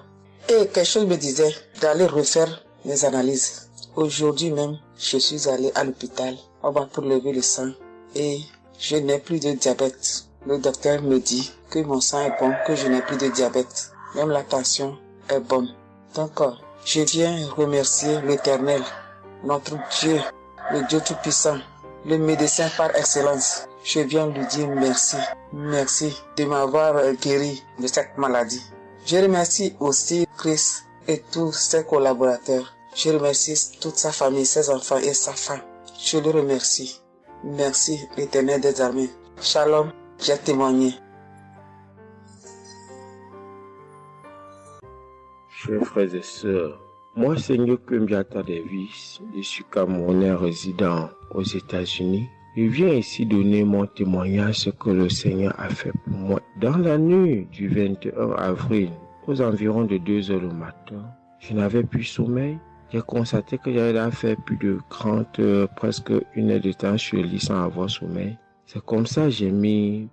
R: Et quelque chose me disait d'aller refaire mes analyses. Aujourd'hui même, je suis allé à l'hôpital. On va pour lever le sang et je n'ai plus de diabète. Le docteur me dit que mon sang est bon, que je n'ai plus de diabète. Même la tension est bonne. Donc, je viens remercier l'Éternel, notre Dieu, le Dieu Tout-Puissant, le médecin par excellence. Je viens lui dire merci. Merci de m'avoir guéri de cette maladie. Je remercie aussi Christ et tous ses collaborateurs. Je remercie toute sa famille, ses enfants et sa femme. Je le remercie. Merci l'Éternel des armées. Shalom, j'ai témoigné.
S: Chers frères et sœurs, moi c'est Nyokumbiata Davis, je suis Camerounais résident aux États-Unis. Je viens ici donner mon témoignage ce que le Seigneur a fait pour moi. Dans la nuit du 21 avril, aux environs de 2 heures le matin, je n'avais plus sommeil. J'ai constaté que j'avais fait plus de 30 heures, presque 1 heure de temps sur le lit sans avoir sommeil. C'est comme ça que j'ai mis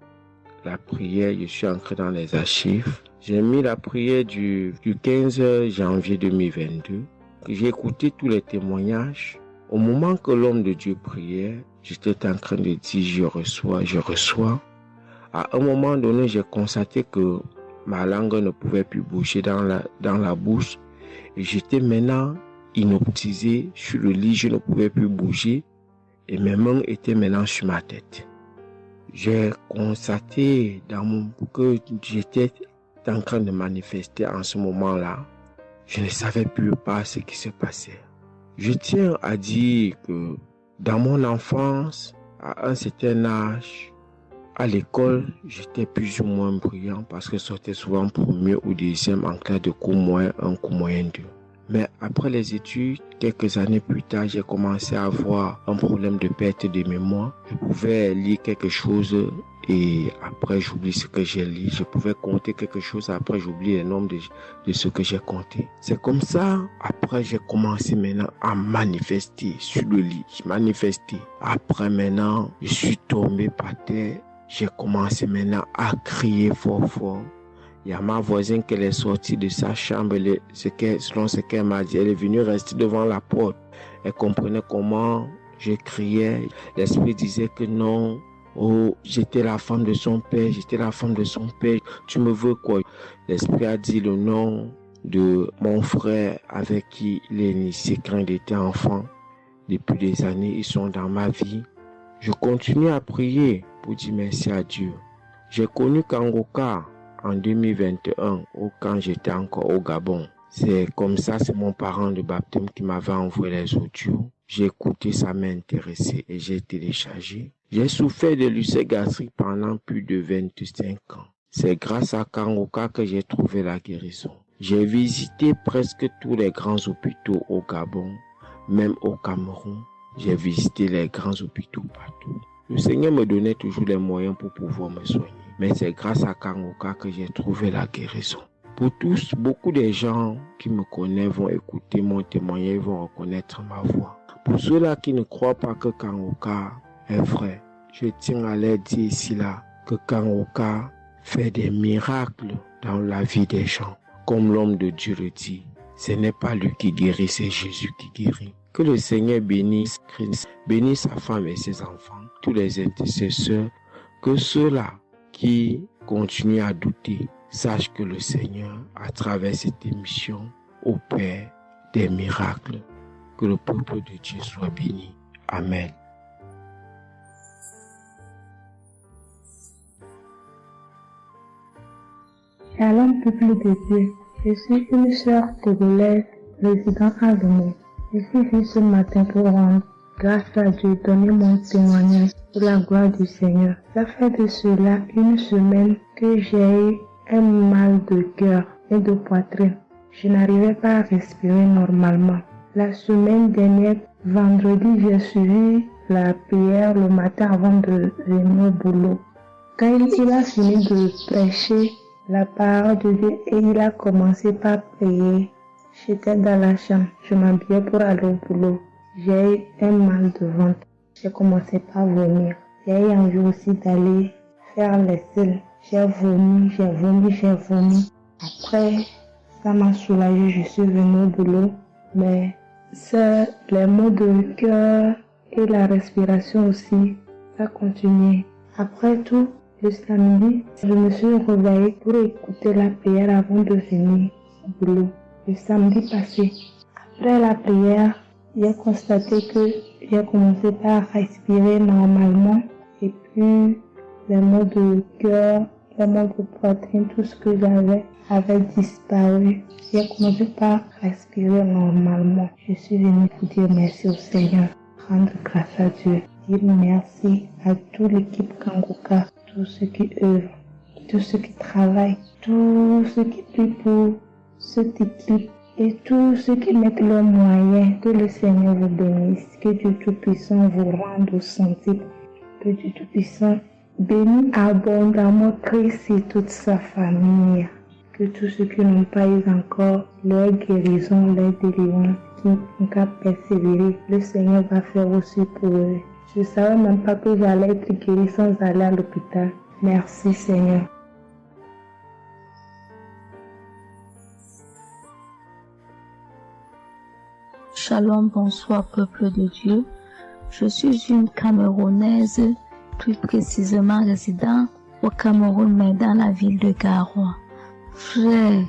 S: la prière, je suis entré dans les archives J'ai mis la prière du 15 janvier 2022. J'ai écouté tous les témoignages. Au moment que l'homme de Dieu priait, j'étais en train de dire je reçois. À un moment donné, j'ai constaté que ma langue ne pouvait plus bouger dans la bouche. Et j'étais maintenant inoptisé sur le lit, je ne pouvais plus bouger. Et mes mains étaient maintenant sur ma tête. J'ai constaté que j'étais en train de manifester en ce moment-là. Je ne savais plus pas ce qui se passait. Je tiens à dire que dans mon enfance, à un certain âge, à l'école, j'étais plus ou moins brillant parce que je sortais souvent premier ou deuxième en classe de cours moyen 1, cours moyen 2. Mais après les études, quelques années plus tard, j'ai commencé à avoir un problème de perte de mémoire. Je pouvais lire quelque chose et après j'oublie ce que j'ai lu. Je pouvais compter quelque chose, après j'oublie le nombre de ce que j'ai compté. C'est comme ça, après j'ai commencé maintenant à manifester sur le lit. Je manifestais. Après maintenant, je suis tombé par terre. J'ai commencé maintenant à crier fort. Il y a ma voisine qui est sortie de sa chambre, selon ce qu'elle m'a dit, elle est venue rester devant la porte. Elle comprenait comment je criais. L'esprit disait que non, j'étais la femme de son père, tu me veux quoi? L'esprit a dit le nom de mon frère avec qui il est initié quand il était enfant. Depuis des années, ils sont dans ma vie. Je continue à prier pour dire merci à Dieu. J'ai connu Kangoka en 2021, quand j'étais encore au Gabon. C'est comme ça, c'est mon parent de baptême qui m'avait envoyé les audios. J'ai écouté, ça m'a intéressé et j'ai téléchargé. J'ai souffert de l'ulcère gastrique pendant plus de 25 ans. C'est grâce à Kangoka que j'ai trouvé la guérison. J'ai visité presque tous les grands hôpitaux au Gabon, même au Cameroun. J'ai visité les grands hôpitaux partout. Le Seigneur me donnait toujours les moyens pour pouvoir me soigner. Mais c'est grâce à Kangoka que j'ai trouvé la guérison. Pour tous, beaucoup de gens qui me connaissent vont écouter mon témoignage, vont reconnaître ma voix. Pour ceux-là qui ne croient pas que Kangoka est vrai, je tiens à leur dire ici là que Kangoka fait des miracles dans la vie des gens. Comme l'homme de Dieu le dit, ce n'est pas lui qui guérit, c'est Jésus qui guérit. Que le Seigneur bénisse Christ, bénisse sa femme et ses enfants, tous les intercesseurs, que ceux-là qui continuent à douter sachent que le Seigneur, à travers cette émission, opère des miracles. Que le peuple de Dieu soit béni. Amen.
T: Shalom, peuple de Dieu. Je suis une sœur togolaise résidant à Lomé. Je suis venue ce matin pour rendre grâce à Dieu, donner mon témoignage pour la gloire du Seigneur. Ça fait de cela une semaine que j'ai eu un mal de cœur et de poitrine. Je n'arrivais pas à respirer normalement. La semaine dernière, vendredi, j'ai suivi la prière le matin avant de venir au boulot. Quand il a fini de prêcher la parole de Dieu et il a commencé par prier, j'étais dans la chambre, je m'habillais pour aller au boulot. J'ai eu un mal de ventre. J'ai commencé par vomir. J'ai eu envie aussi d'aller faire les selles. J'ai vomi. Après, ça m'a soulagé, je suis venue au boulot. Mais c'est les maux de cœur et la respiration aussi, ça continuait. Après tout, le samedi, je me suis réveillée pour écouter la prière avant de venir au boulot. Le samedi passé, après la prière, j'ai constaté que j'ai commencé par respirer normalement et puis les maux de cœur, les maux de poitrine, tout ce que j'avais avait disparu. J'ai commencé par respirer normalement. Je suis venue pour dire merci au Seigneur, rendre grâce à Dieu, dire merci à toute l'équipe Kangoka, tous ceux qui œuvrent, tous ceux qui travaillent, tous ceux qui prient pour cette équipe et tous ceux qui mettent leurs moyens. Que le Seigneur vous bénisse, que Dieu Tout-Puissant vous rende au centime, que Dieu Tout-Puissant bénisse abondamment Christ et toute sa famille. Que tous ceux qui n'ont pas eu encore leur guérison, leur délivrance, qui n'ont qu'à persévérer, le Seigneur va faire aussi pour eux. Je ne savais même pas que j'allais être guérie sans aller à l'hôpital. Merci Seigneur.
B: Shalom, bonsoir peuple de Dieu. Je suis une Camerounaise, plus précisément résident au Cameroun, mais dans la ville de Garoua. Frère,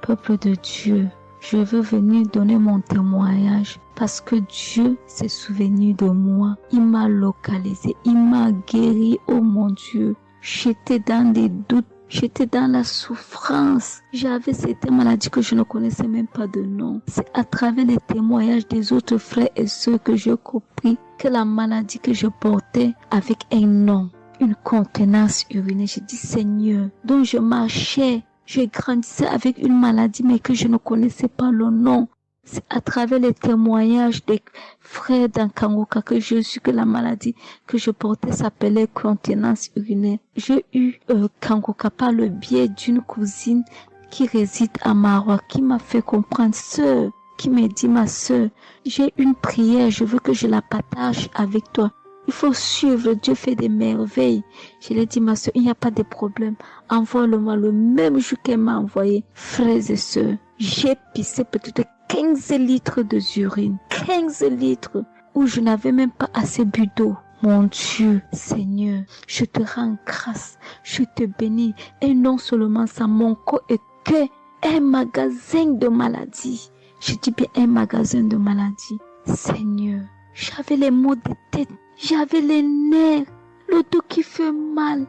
B: peuple de Dieu, je veux venir donner mon témoignage parce que Dieu s'est souvenu de moi. Il m'a localisé, il m'a guéri, oh mon Dieu. J'étais dans des doutes, j'étais dans la souffrance. J'avais cette maladie que je ne connaissais même pas de nom. C'est à travers les témoignages des autres frères et sœurs que j'ai compris que la maladie que je portais avec un nom, une contenance urinaire. J'ai dit Seigneur, donc je marchais, je grandissais avec une maladie mais que je ne connaissais pas le nom. C'est à travers les témoignages des frères dans Kangoka que je suis que la maladie que je portais s'appelait contenance urinaire. J'ai eu Kangoka par le biais d'une cousine qui réside à Marois, qui m'a fait comprendre, sœur, qui m'a dit, ma sœur, j'ai une prière, je veux que je la partage avec toi. Il faut suivre, Dieu fait des merveilles. Je lui ai dit, ma sœur, il n'y a pas de problème. Envoie-le-moi le même jour qu'elle m'a envoyé. Frères et sœurs, j'ai pissé peut-être 15 litres d'urine. 15 litres où je n'avais même pas assez bu d'eau. Mon Dieu, Seigneur, je te rends grâce. Je te bénis. Et non seulement ça, mon corps était un magasin de maladies. Je dis bien un magasin de maladies. Seigneur, j'avais les maux de tête. J'avais les nerfs, le dos qui fait mal,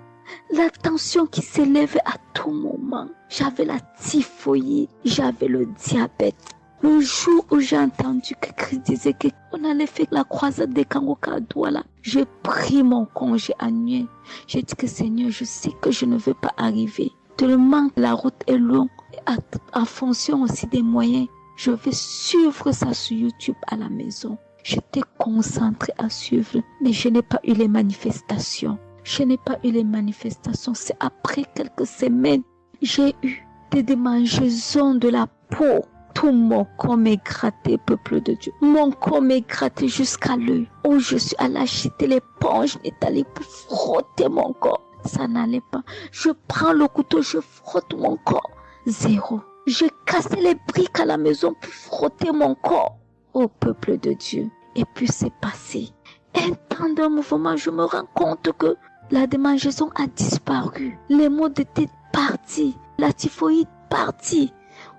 B: la tension qui s'élève à tout moment. J'avais la typhoïde, j'avais le diabète. Le jour où j'ai entendu que Christ disait qu'on allait faire la croisade des Kangoka à Douala, j'ai pris mon congé annuel. J'ai dit que Seigneur, je sais que je ne veux pas arriver. Tellement la route est longue, en fonction aussi des moyens. Je vais suivre ça sur YouTube à la maison. J'étais concentrée à suivre, mais je n'ai pas eu les manifestations. C'est après quelques semaines, j'ai eu des démangeaisons de la peau. Tout mon corps m'est gratté, peuple de Dieu. Mon corps m'est gratté jusqu'à l'œil. Où je suis allée acheter l'éponge, allée pour frotter mon corps. Ça n'allait pas. Je prends le couteau, je frotte mon corps. Zéro. J'ai cassé les briques à la maison pour frotter mon corps. Ô peuple de Dieu. Et puis c'est passé. Un temps de mouvement, je me rends compte que la démangeaison a disparu. Les maux de tête partis. La typhoïde partie.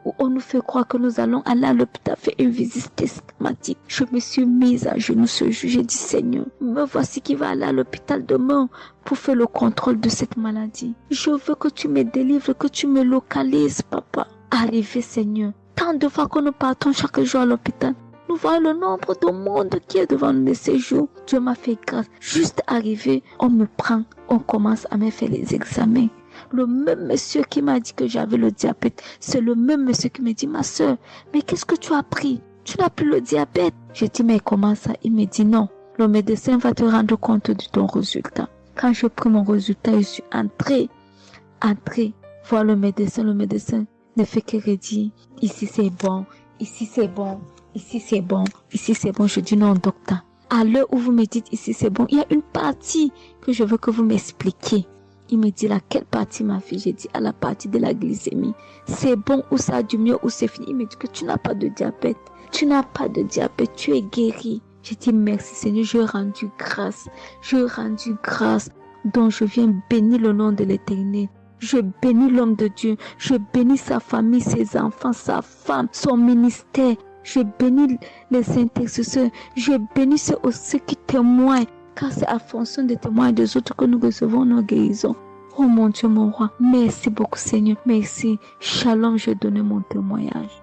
B: Où on nous fait croire que nous allons aller à l'hôpital faire une visite systématique. Je me suis mise à genoux ce jour. J'ai dit Seigneur, me voici qui va aller à l'hôpital demain pour faire le contrôle de cette maladie. Je veux que tu me délivres, que tu me localises, papa. Arrivé Seigneur. Tant de fois que nous partons chaque jour à l'hôpital. Nous voyons le nombre de monde qui est devant nous de ces jours. Dieu m'a fait grâce. Juste arrivé, on me prend, on commence à me faire les examens. Le même monsieur qui m'a dit que j'avais le diabète, c'est le même monsieur qui me dit, ma soeur, mais qu'est-ce que tu as pris? Tu n'as plus le diabète. J'ai dit, mais comment ça? Il me dit, non, le médecin va te rendre compte de ton résultat. Quand j'ai pris mon résultat, je suis entrée, voir le médecin ne fait que redire, ici c'est bon, ici c'est bon. Ici c'est bon, ici c'est bon. Je dis non docteur. À l'heure où vous me dites ici c'est bon, il y a une partie que je veux que vous m'expliquiez. Il me dit laquelle partie ma fille? J'ai dit à la partie de la glycémie. C'est bon ou ça a du mieux ou c'est fini? Il me dit que tu n'as pas de diabète. Tu n'as pas de diabète, tu es guéri. J'ai dit merci Seigneur, je rendu grâce. Donc je viens bénir le nom de l'Éternel. Je bénis l'homme de Dieu. Je bénis sa famille, ses enfants, sa femme, son ministère. Je bénis les intercesseurs. Je bénis ceux qui témoignent. Car c'est à fonction des témoins des autres que nous recevons nos guérisons. Oh mon Dieu, mon roi. Merci beaucoup Seigneur. Merci. Shalom, je donne mon témoignage.